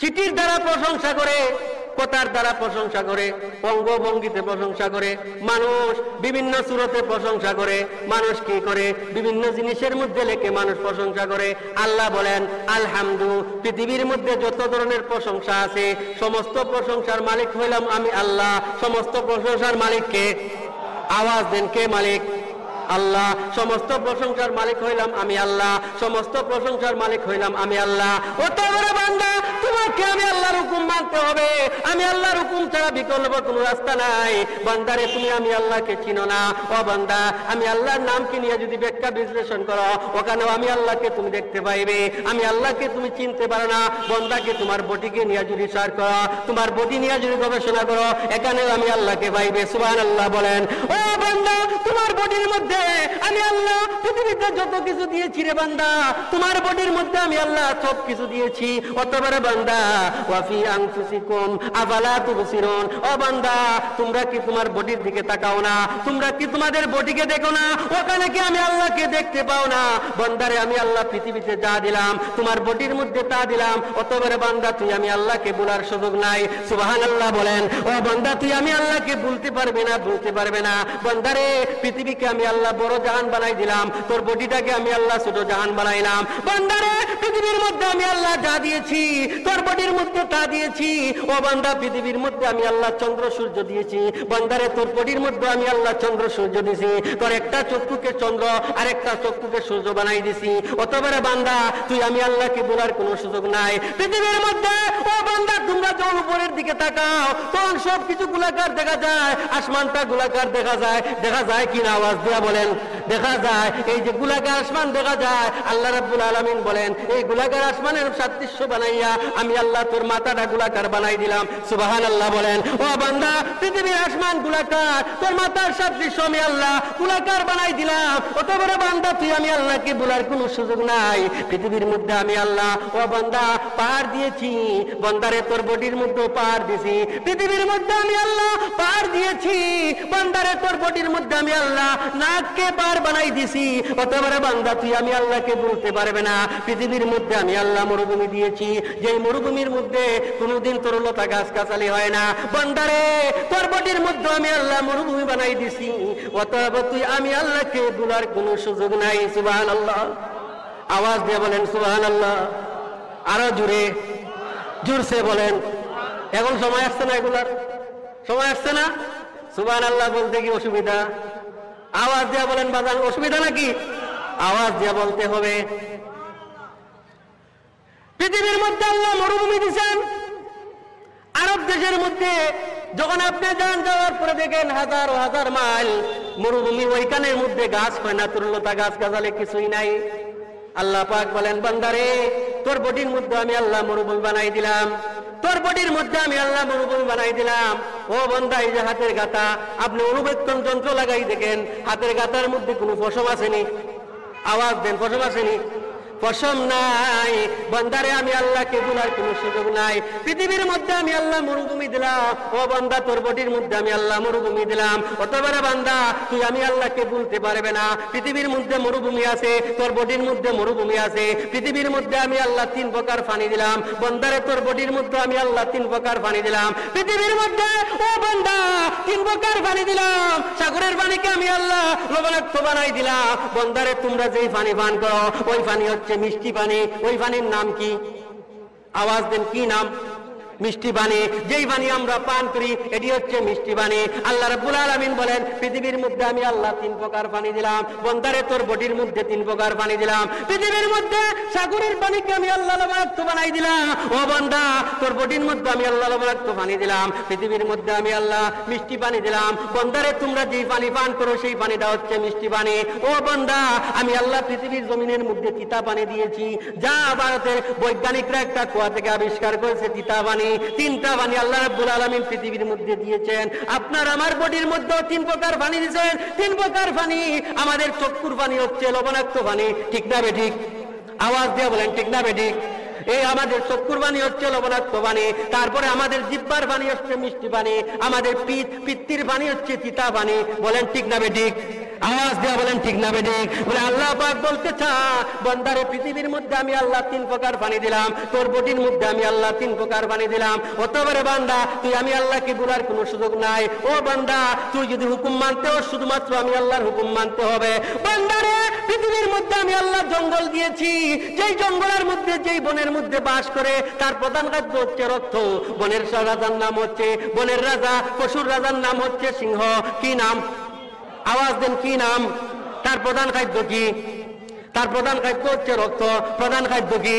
চিঠির দ্বারা প্রশংসা করে, কথার দ্বারা প্রশংসা করে, অঙ্গভঙ্গিতে প্রশংসা করে, মানুষ বিভিন্ন সুরতে প্রশংসা করে, মানুষ কি করে বিভিন্ন জিনিসের মধ্যে লেখে মানুষ প্রশংসা করে। আল্লাহ বলেন আলহামদু, পৃথিবীর মধ্যে যত ধরনের প্রশংসা আছে সমস্ত প্রশংসার মালিক হইলাম আমি আল্লাহ। সমস্ত প্রশংসার মালিক কে? আওয়াজ দেন, কে মালিক? আল্লাহ। সমস্ত প্রশংসার মালিক হইলাম আমি আল্লাহ। সমস্ত প্রশংসার মালিক হইলাম আমি আল্লাহ। ওতবড় বান্দা, তোমাকে আমি আল্লাহর হুকুম মানতে হবে। আমি আল্লাহর হুকুম ছাড়া বিকল্প কোনো রাস্তা নাই। বান্দারে, তুমি আমি আল্লাহকে চিনো না। ও বান্দা, আমি আল্লাহর নামকে নিয়ে যদি ব্যাখ্যা বিশ্লেষণ করো, ওখানেও আমি আল্লাহকে তুমি দেখতে পাইবে। আমি আল্লাহকে তুমি চিনতে পারো না। বান্দাকে তোমার বডিকে নিয়ে যদি সার করো, তোমার বডি নিয়ে যদি গবেষণা করো, এখানেও আমি আল্লাহকে পাইবে। সুবহানাল্লাহ বলেন। ও বান্দা, তোমার বডির মধ্যে আমি আল্লাহ পৃথিবীতে যত কিছু দিয়েছি রে বান্দা, তোমার বডির মধ্যে আমি আল্লাহ সব কিছু দিয়েছি। অতবার বান্দা, ওয়াফি আনফুসিকুম আফালা তুবসিরুন। ও বান্দা, তোমরা কি তোমার বডির দিকে তাকাও না? তোমরা কি তোমাদের বডিকে দেখো না? ওখানে কি আমি আল্লাহকে দেখতে পাও না? বান্দারে, আমি আল্লাহ পৃথিবীতে যা দিলাম তোমার বডির মধ্যে তা দিলাম। অতবার বান্দা, তুই আমি আল্লাহকে ভুলার সুযোগ নাই। সুবহানাল্লাহ বলেন। ও বান্দা, তুই আমি আল্লাহকে ভুলতে পারবে না, ভুলতে পারবে না। বান্দারে, পৃথিবীকে আমি আল্লাহ বড় জাহান বানাই দিলাম, তোর বডিটাকে আমি আল্লাহ ছোট জাহান বানাইলাম। বান্দারে, পৃথিবীর মধ্যে আমি আল্লাহ যা দিয়েছি তোর বডির মধ্যে তা দিয়েছি। ও বান্দা পৃথিবীর মধ্যে আমি আল্লাহ চন্দ্র সূর্য দিয়েছি। বান্দারে তোর বডির মধ্যে আমি আল্লাহ চন্দ্র সূর্য দিয়েছি। তোর একটা চক্ষুকে চন্দ্র আর একটা চক্ষুকে সূর্য বানাই দিছি। অতবারে বান্দা তুই আমি আল্লাহকে বলার কোনো সুযোগ নাই। পৃথিবীর মধ্যে ও বান্দা তোমরা যখন উপরের দিকে তাকাও তখন সব কিছু গোলাকার দেখা যায়, আসমানটা গোলাকার দেখা যায়। দেখা যায় কিনা আওয়াজ দিয়া বলেন? দেখা যায়। এই যে গোলাকার আসমান দেখা যায়, আল্লাহ রাব্বুল আলামিন বলেন এই গোলাকার আসমানের সাদৃশ্য বানাইয়া আমি আল্লাহ তোর মাথাটা গোলাকার বানাই দিলাম। সুবহানাল্লাহ বলেন। ও বান্দা পৃথিবীর আসমান গোলাকার, তোর মাথার সাদৃশ্য আমি আল্লাহ গোলাকার বানাই দিলাম। অত বড় বান্দা তুই আমি আল্লাহকে বলার কোনো সুযোগ নাই। পৃথিবীর মধ্যে আমি আল্লাহ ও বান্দা পাহাড় দিয়েছি। বান্দারে তোর বডির মধ্যে পাহাড় দিয়েছি। পৃথিবীর মধ্যে আমি আল্লাহ পাহাড় দিয়েছি। বান্দারে তোর বডির মধ্যে আমি আল্লাহ নাককে পাহাড় বানাই দিছি। অত বড় বান্দা তুই আমি আল্লাহকে বলতে পারবে না। পৃথিবীর মধ্যে আমি আল্লাহ মরুভূমি দিয়েছি, যে মরুভূমির মধ্যে কোনোদিন তোর লতা গাছ গাছালি হয় না। বান্দারে তোর বডির মধ্যে আমি আল্লাহ মরুভূমি বানাই দিছি। অতএব তুই আমি আল্লাহকে বলার কোনো সুযোগ নাই। সুবহানাল্লাহ। আওয়াজ দিয়ে বলেন সুবহানাল্লাহ। আরো জোরে জোরসে বলেন। এখন সময় আসছে না, এগুলার সময় আসছে না। সুবহানাল্লাহ বলতে কি অসুবিধা? আওয়াজ দিয়ে বলেন বাজান, অসুবিধা নাকি? আওয়াজ দিয়ে বলতে হবে। পৃথিবীর মধ্যে আল্লাহ মরুভূমি দিচ্ছেন। আরব দেশের মধ্যে যখন আপনি যান, যাওয়ার পরে দেখেন হাজার হাজার মাইল মরুভূমি, ওইখানের মধ্যে গাছ হয় না, তরুলতা গাছ গাছালে কিছুই নাই। আল্লাহ পাক বলেন বান্দারে তোর বডির মধ্যে আমি আল্লাহ মরুভূমি বানাই দিলাম। তোর বডির মধ্যে আমি আল্লাহ মরুভূমি বানাই দিলাম। ও বান্দা এই যে হাতের গাতা, আপনি অনুবেক্ষণ যন্ত্র লাগাই দেখেন হাতের গাতার মধ্যে কোনো পশম আসেনি? আওয়াজ দেন, পশম আসেনি? পশম নাই। বান্দারে আমি আল্লাহকে বলার কোনো সুযোগ নাই। পৃথিবীর মধ্যে আমি আল্লাহ মরুভূমি দিলাম। ও বান্দা তোর বডির মধ্যে আমি আল্লাহ মরুভূমি দিলাম। অতবার বান্দা তুই আমি আল্লাহকে বলতে পারবে না। পৃথিবীর মধ্যে মরুভূমি আছে, তোর বডির মধ্যে মরুভূমি আছে। পৃথিবীর মধ্যে আমি আল্লাহ 3 প্রকার পানি দিলাম। বান্দারে তোর বডির মধ্যে আমি আল্লাহ 3 প্রকার পানি দিলাম। পৃথিবীর মধ্যে ও বান্দা 3 প্রকার পানি দিলাম। সাগরের পানিকে আমি আল্লাহ লবণাক্ত বানাই দিলাম। বান্দারে তোমরা যেই পানি পান করো ওই পানি হচ্ছে মিষ্টি পানি। ওই পানির নাম কি? আওয়াজ দেন, কি নাম? মিষ্টি পানি। যেই পানি আমরা পান করি এটি হচ্ছে মিষ্টি পানি। আল্লাহ রাব্বুল আলামিন বলেন পৃথিবীর মধ্যে আমি আল্লাহ 3 প্রকার পানি দিলাম। বান্দারে তোর বডির মধ্যে 3 প্রকার পানি দিলাম। পৃথিবীর মধ্যে সাগরের পানিকে আমি আল্লাহ লবণাক্ত বানাই দিলাম। ও বান্দা তোর বডির মধ্যে আমি আল্লাহ লবণাক্ত পানি দিলাম। পৃথিবীর মধ্যে আমি আল্লাহ মিষ্টি পানি দিলাম। বান্দারে তোমরা যেই পানি পান করো সেই পানিটা হচ্ছে মিষ্টি পানি। ও বান্দা আমি আল্লাহ পৃথিবীর জমিনের মধ্যে তিতা পানি দিয়েছি। যা ভারতের বৈজ্ঞানিকরা একটা কুয়া থেকে আবিষ্কার করেছে তিতা পানি। 3টা পানি আল্লাহ রাব্বুল আলামিন পৃথিবীর মধ্যে দিয়েছেন। আপনার আমার বডির মধ্যে 3 প্রকার পানি দিয়েছেন। 3 প্রকার পানি। আমাদের চক্ষুর পানি হচ্ছে লবণাক্ত পানি, ঠিক না বেঠিক? আওয়াজ দিয়ে বলেন ঠিক না বেঠিক? এই আমাদের চক্ষুর পানি হচ্ছে লবণাক্ত পানি। তারপরে আমাদের জিহ্বার পানি হচ্ছে মিষ্টি পানি। আমাদের পিত্তির পানি হচ্ছে তিতা পানি। বলেন ঠিক না বেঠিক? আওয়াজ দিয়ে বলেন ঠিক না বেঠিক? বলে আল্লাহ পাক বলতে চান বান্দারে পৃথিবীর মধ্যে আমি আল্লাহ 3 প্রকার পানি দিলাম। তোর বডির মধ্যে আমি আল্লাহ 3 প্রকার পানি দিলাম। অতবারে বান্দা তুই আমি আল্লাহকে বলার কোনো সুযোগ নাই। ও বান্দা তুই যদি হুকুম মানতে হস শুধুমাত্র আমি আল্লাহর হুকুম মানতে হবে। বান্দারে পৃথিবীর মধ্যে আমি আল্লাহ জঙ্গল দিয়েছি। যেই জঙ্গলের মধ্যে যেই বনের মধ্যে বাস করে তার প্রধান খাদ্য হচ্ছে রক্ত। বনের রাজার নাম হচ্ছে, বনের রাজা পশুর রাজার নাম হচ্ছে সিংহ। কি নাম? আওয়াজ দেন, কি নাম? তার প্রধান খাদ্য কি? তার প্রধান খাদ্য হচ্ছে রক্ত। প্রধান খাদ্য কি?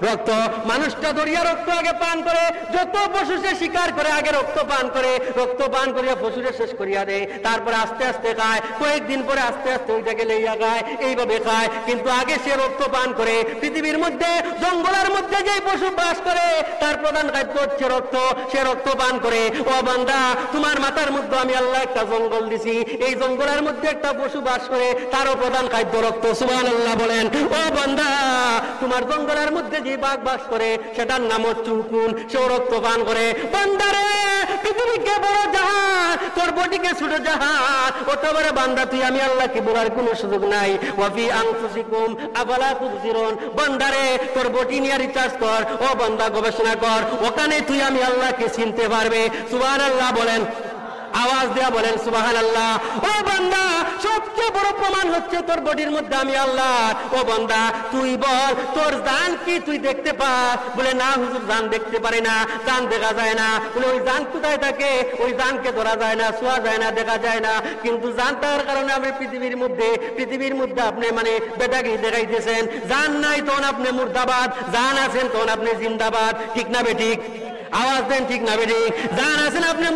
রক্ত। মানুষটা দরিয়া রক্ত আগে পান করে, যত পশু সে শিকার করে আগে রক্ত পান করে, রক্ত পান করিয়া পশুরে শেষ করিয়া দেয়। তারপরে আস্তে আস্তে খায়, কয়েকদিন পরে আস্তে আস্তে ওইটাকে লইয়া খায়, এইভাবে খায়। কিন্তু আগে সে রক্ত পান করে। পৃথিবীর মধ্যে জঙ্গলের মধ্যে যে পশু বাস করে তার প্রধান খাদ্য হচ্ছে রক্ত, সে রক্ত পান করে। ও বান্দা তোমার মাথার মধ্যে আমি আল্লাহ একটা জঙ্গল দিছি। এই জঙ্গলের মধ্যে একটা পশু বাস করে, তারও প্রধান খাদ্য রক্ত। সুবহানাল্লাহ বলেন। ও বান্দা তোমার জঙ্গলের মধ্যে যে বাঘ বাস করে সেটার নাম হচ্ছে উকুন, সেও রক্ত পান করে। বান্দারে পৃথিবীকে বড় জাহাজ, তোর বডিকে ছোট জাহাজ। অতবারে বান্দা তুই আমি আল্লাহকে বলার কোনো সুযোগ নাই। ওয়াফি আনফুসিকুম আফালা তুবসিরুন। বান্দারে তোর বডি নিয়ে রিসার্চ কর। ও বান্দা গবেষণা কর, ওখানে তুই আমি আল্লাহকে চিনতে পারবে। সুবহানাল্লাহ বলেন। আওয়াজ দেয়া বলেন সুবহানাল্লাহ। ও বান্দা সব সবচেয়ে বড় প্রমাণ হচ্ছে তোর বডির মধ্যে আমি আল্লাহ। ও বান্দা তুই বল তোর জান কি তুই দেখতে পাস? বলে না হুজুর, জান দেখতে পারি না, জান দেখা যায় না। বলে ওই জান কোথায় থাকে? ওই জানকে ধরা যায় না, ছোঁয়া যায় না, দেখা যায় না। কিন্তু জান থাকার কারণে আপনি পৃথিবীর মধ্যে আপনি মানে বেটাগিরি দেখাইতেছেন। জান নাই তখন আপনি মুর্দাবাদ, জান আছেন তখন আপনি জিন্দাবাদ। ঠিক না বেঠিক? আওয়াজ দেন ঠিক না বেঠিক? জান আছেন আপনি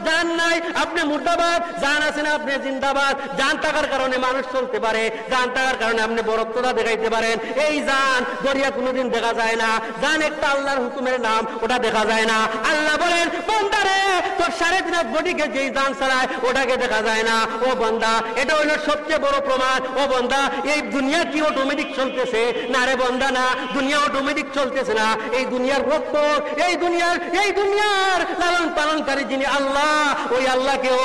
জান নাই আপনি মুর্দাবাদ, জান আছেন আপনি জিন্দাবাদ। জান থাকার কারণে মানুষ চলতে পারে, জান থাকার কারণে আপনি বরত্বতা দেখাইতে পারেন। এই জান দরিয়া কোনোদিন দেখা যায় না। জান একটা আল্লাহর হুকুমের নাম, ওটা দেখা যায় না। আল্লাহ বলেন বান্দারে তোর 3.5 বডিকে যেই জান ছাড়ায় ওটাকে দেখা যায় না। ও বান্দা এটা হইল সবচেয়ে বড় প্রমাণ। ও বান্দা এই দুনিয়া কি অটোমেটিক চলতেছে? না রে বান্দা, না, দুনিয়া অটোমেটিক চলতেছে না। এই দুনিয়ার রক্ত, এই দুনিয়ার লালন পালনকারী যিনি আল্লাহ, ওই আল্লাহকেও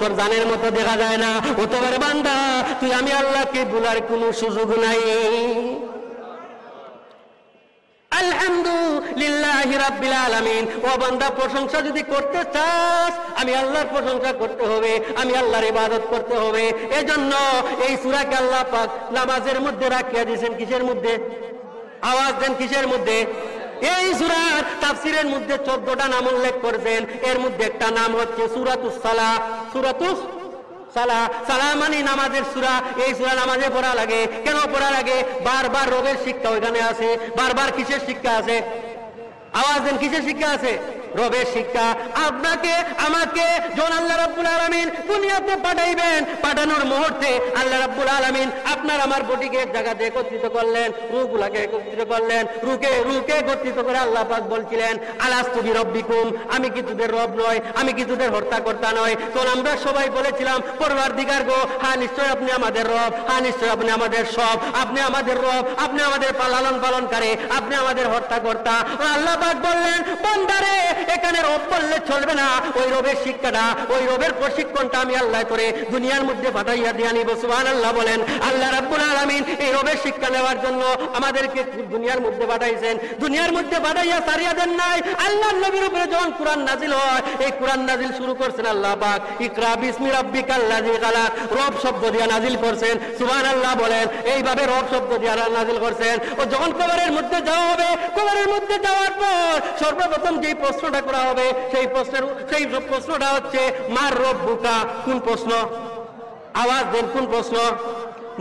তোর জানের মতো দেখা যায় না। ও তোমার বান্দা তুই আমি আল্লাহকে ভুলার কোনো সুযোগ নাই। আলহামদুলিল্লাহি রাব্বিল আলামিন। ও বান্দা প্রশংসা যদি করতে চাস আমি আল্লাহর প্রশংসা করতে হবে, আমি আল্লাহর ইবাদত করতে হবে। এজন্য এই সূরাকে আল্লাহ পাক নামাজের মধ্যে রাখিয়া দিয়েছেন। কিসের মধ্যে? আওয়াজ দেন, কিসের মধ্যে? এই সূরার তাফসীরের মধ্যে 14টা নাম উল্লেখ করেছেন। এর মধ্যে একটা নাম হচ্ছে সূরাতুস সালাহ। সূরাতুস সালাহ, সালাহ মানে নামাজের সূরা। এই সূরা নামাজে পড়া লাগে। কেন পড়া লাগে? বারবার রবের শিক্ষা ওইখানে আছে। বারবার কিসের শিক্ষা আছে? আওয়াজ দেন, কিসের শিক্ষা আছে? রবের শিক্ষা। আপনাকে আমাকে যখন আল্লাহ রাব্বুল আলামিন দুনিয়াতে পাঠাইবেন, পাঠানোর মুহূর্তে আল্লাহ রাব্বুল আলামিন আপনার আমার বডিকে এক জায়গাতে একত্রিত করলেন, রূহগুলাকে একত্রিত করলেন। রূহকে একত্রিত করে আল্লাহ পাক বলছিলেন আলাস্তু বিরব্বিকুম, আমি কি তোদের রব নয়? আমি কি তোদের হর্তাকর্তা নয়? তখন আমরা সবাই বলেছিলাম পরওয়ারদিগার গো, হ্যাঁ নিশ্চয় আপনি আমাদের রব, হ্যাঁ নিশ্চয় আপনি আমাদের সব, আপনি আমাদের রব, আপনি আমাদের লালন পালনকারী, আপনি আমাদের হর্তাকর্তা। আল্লাহ পাক বললেন বান্দারে এখানে রব বললে চলবে না। ওই রবের শিক্ষাটা, ওই রবের প্রশিক্ষণটা আমি আল্লাহ করে দুনিয়ার মধ্যে পাঠাইয়া দিয়া নিব। সুবহানাল্লাহ বলেন। আল্লাহ রাব্বুল আলামিন এই রবের শিক্ষা নেওয়ার জন্য আমাদেরকে দুনিয়ার মধ্যে পাঠাইছেন। দুনিয়ার মধ্যে পাঠাইয়া সারিয়া দেন নাই। আল্লাহর নবীর উপরে যখন কোরআন নাজিল হয়, এই কোরআন নাজিল শুরু করছেন আল্লাহ পাক ইকরা বিসমি রাব্বিকাল্লাযী খালাক, রব শব্দ দিয়া নাজিল করছেন। সুবহানাল্লাহ বলেন। এইভাবে রব শব্দ দিয়া নাজিল করছেন। ও যখন কবরের মধ্যে যাওয়া হবে, কবরের মধ্যে যাওয়ার পর সর্বপ্রথম যে প্রশ্নটা করা হবে সেই প্রশ্নটা হচ্ছে মার রব্বুকা। কোন প্রশ্ন? আওয়াজ দেন, কোন প্রশ্ন?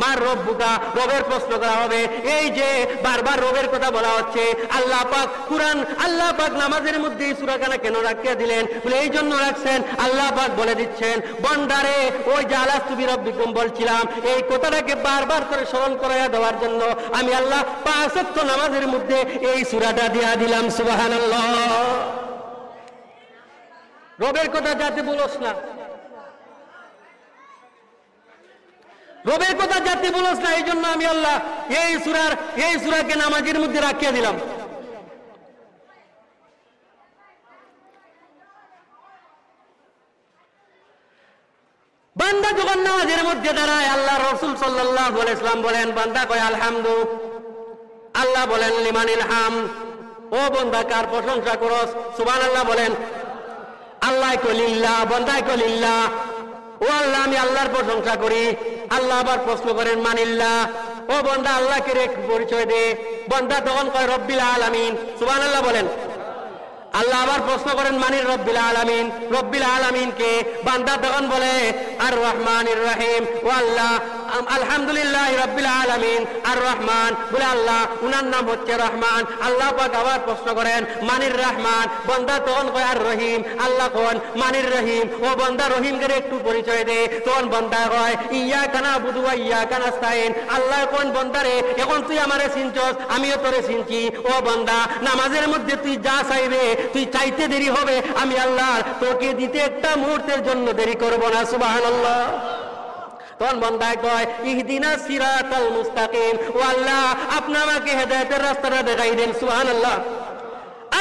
মার রব্বুকা, রবের প্রশ্ন করা হবে। এই যে বারবার রবের কথা বলা হচ্ছে, আল্লাহ পাক কুরআন, আল্লাহ পাক নামাজের মধ্যে এই সূরাখানা কেন রাখিয়া দিলেন? বলে এই জন্য রাখছেন, আল্লাহ পাক বলে দিচ্ছেন বান্দারে ওই যে আলাস্তু বিরব্বিকুম বলছিলাম, এই কথাটাকে বারবার করে স্মরণ করাইয়া দেওয়ার জন্য আমি আল্লাহ 5 ওয়াক্ত নামাজের মধ্যে এই সূরাটা দিয়া দিলাম। সুবহানাল্লাহ। রবের কথা যাতে বলস না, রবের কথা যাতে বলস না, এই জন্য আমি আল্লাহ এই সূরাকে নামাজের মধ্যে রাখিয়া দিলাম। বান্দা যখন নামাজের মধ্যে দাঁড়ায়, আল্লাহ রাসূল সাল্লাল্লাহু আলাইহি ওয়াসাল্লাম বলেন বান্দা কয় আলহামদু, আল্লাহ বলেন লিমানিল হামদ। ও বান্দা কার প্রশংসা করস? সুবহানাল্লাহ বলেন। আল্লাহ কয় লিল্লাহ, বান্দা কয় লিল্লাহ। ও আল্লাহ আমি আল্লাহর প্রশংসা করি। আল্লাহ আবার প্রশ্ন করেন মানিল্লাহ। ও বান্দা আল্লাহকে একটু পরিচয় দে। বান্দা তখন কয় রব্বিল আলামিন। সুবহানাল্লাহ বলেন। আল্লাহ আবার প্রশ্ন করেন মানির রব্বিল আলামিন, রব্বিল আলামিন কে? বান্দা তখন বলে আর রহমানির রহিম। ও আল্লাহ আলহামদুলিল্লাহ রাব্বিল আলামিন আর রহমান, বলে আল্লাহ উনার নাম হচ্ছে রহমান। আল্লাহ পাক আবার প্রশ্ন করেন মানির রহমান। বান্দা তখন কয় আর রহিম। আল্লাহ কোন মানির রহিম। ও বান্দা রহিম কে একটু পরিচয় দে। তখন বান্দা কয় ইয়াকা নাবুদু ওয়া ইয়াকা নাস্তাইন। আল্লাহ কোন বান্দারে এখন তুই আমারে চিনছস, আমিও তোরে চিনছি। ও বান্দা নামাজের মধ্যে তুই যা চাইবে, তুই চাইতে দেরি হবে, আমি আল্লাহ তোকে দিতে একটা মুহূর্তের জন্য দেরি করব না। সুবহানাল্লাহ। তখন বান্দায় কয় ইহদিনাস সিরাতাল মুস্তাকিম। ও আল্লাহ আপনি আমাকে হেদায়েতের রাস্তাটা দেখাই দেন। সুবহানাল্লাহ।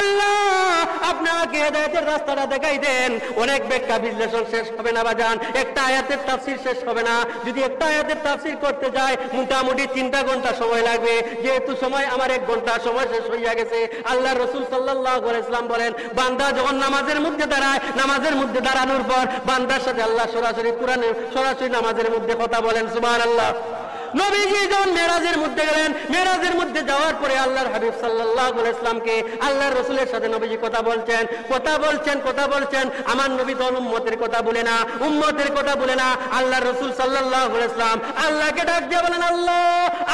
আল্লাহ আপনি আমাকে হেদায়েতের রাস্তাটা দেখাই দেন। অনেক ব্যাখ্যা বিশ্লেষণ শেষ হবে না বাজান, একটা আয়াতের তাফসীর শেষ হবে না। যদি একটা আয়াতের তাফসীর করতে যায় মোটামুটি 3 ঘন্টা সময় লাগবে, যেহেতু সময় আমার 1 ঘন্টা সময় শেষ হইয়া গেছে। আল্লাহ রাসূল সাল্লাল্লাহু আলাইহি ওয়াসাল্লাম বলেন, বান্দা যখন নামাজের মধ্যে দাঁড়ায়, নামাজের মধ্যে দাঁড়ানোর পর বান্দার সাথে আল্লাহ সরাসরি কোরআনে সরাসরি নামাজের মধ্যে কথা বলেন। সুবহানাল্লাহ। নবীজি যখন মেরাজের মধ্যে গেলেন, মেরাজের মধ্যে যাওয়ার পরে আল্লাহর হাবিব সাল্লাল্লাহু আলাইহি ওয়াসাল্লামকে আল্লাহর রাসূলের সাথে নবীজি কথা বলছেন। আমার নবী তো উম্মতের কথা বলে না, উম্মতের কথা বলে না। আল্লাহর রাসূল সাল্লাল্লাহু আলাইহি ওয়াসাল্লাম আল্লাহকে ডাক দিয়ে বলেন, আল্লাহ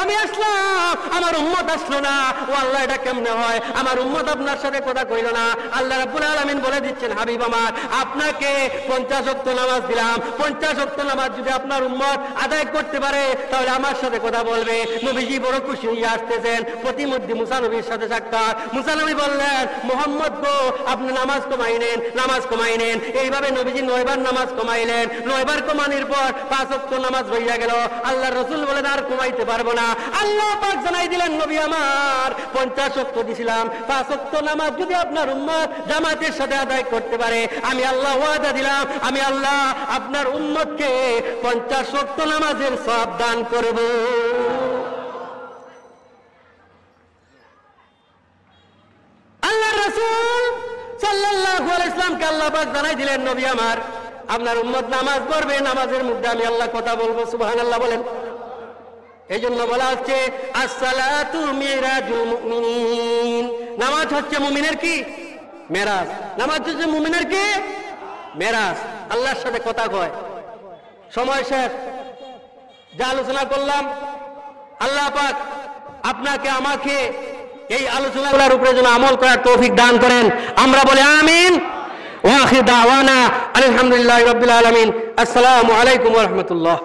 আমি আসলাম, আমার উম্মত আসলো না। ও আল্লাহ, এটা কেমনে হয়? আমার উম্মত আপনার সাথে কথা কইল না। আল্লাহ রাব্বুল আলামিন বলে দিচ্ছেন, হাবিব আমার, আপনাকে 50 ওয়াক্ত নামাজ দিলাম। 50 ওয়াক্ত নামাজ যদি আপনার উম্মত আদায় করতে পারে তাহলে আমার সাথে কথা বলবে। নবীজি বড় খুশি হয়ে আসতেছেন। প্রতিমধ্যে মুসা নবীর সাথে সাক্ষাৎ। মুসা নবী বললেন, মুহাম্মদ গো, আপনি নামাজ কমাই নেন, নামাজ কমাই নেন। এইভাবে নবীজি 9 বার নামাজ কমাইলেন। 9 বার কমানোর পর 5 ওয়াক্ত নামাজ হইয়া গেল। আল্লাহর রাসূল বলেন, আর কমাইতে পারবো না। আল্লাহ পাক জানাই দিলেন, নবী আমার, 50 ওয়াক্ত দিছিলাম, 5 ওয়াক্ত নামাজ যদি আপনার উম্মত জামাতের সাথে আদায় করতে পারে, আমি আল্লাহ ওয়াদা দিলাম, আমি আল্লাহ আপনার উম্মতকে 50 ওয়াক্ত নামাজের সওয়াব দান করব। আল্লাহর রাসূল সাল্লাল্লাহু আলাইহি ওয়াসাল্লামকে আল্লাহ পাক জানাই দিলেন, নবী আমার, আপনার উম্মত নামাজ পড়বে, নামাজের মধ্যে আমি আল্লাহ কথা বলবো। সুবহানাল্লাহ বলেন। এই জন্য বলা হচ্ছে আসসালাতু মিরাজুল মুমিনিন, নামাজ হচ্ছে মুমিনের কি? মেরাজ। নামাজ হচ্ছে মুমিনের কি? মেরাজ। আল্লাহর সাথে কথা কয়। সময় শেষ। যা আলোচনা করলাম, আল্লাহ পাক আপনাকে আমাকে এই আলোচনাগুলোর উপরে যেন আমল করার তৌফিক দান করেন। আমরা বলি আমিন। ওয়া আখির দাওয়ানা আলহামদুলিল্লাহি রাব্বিল আলামিন। আসসালামু আলাইকুম ওয়া রাহমাতুল্লাহ।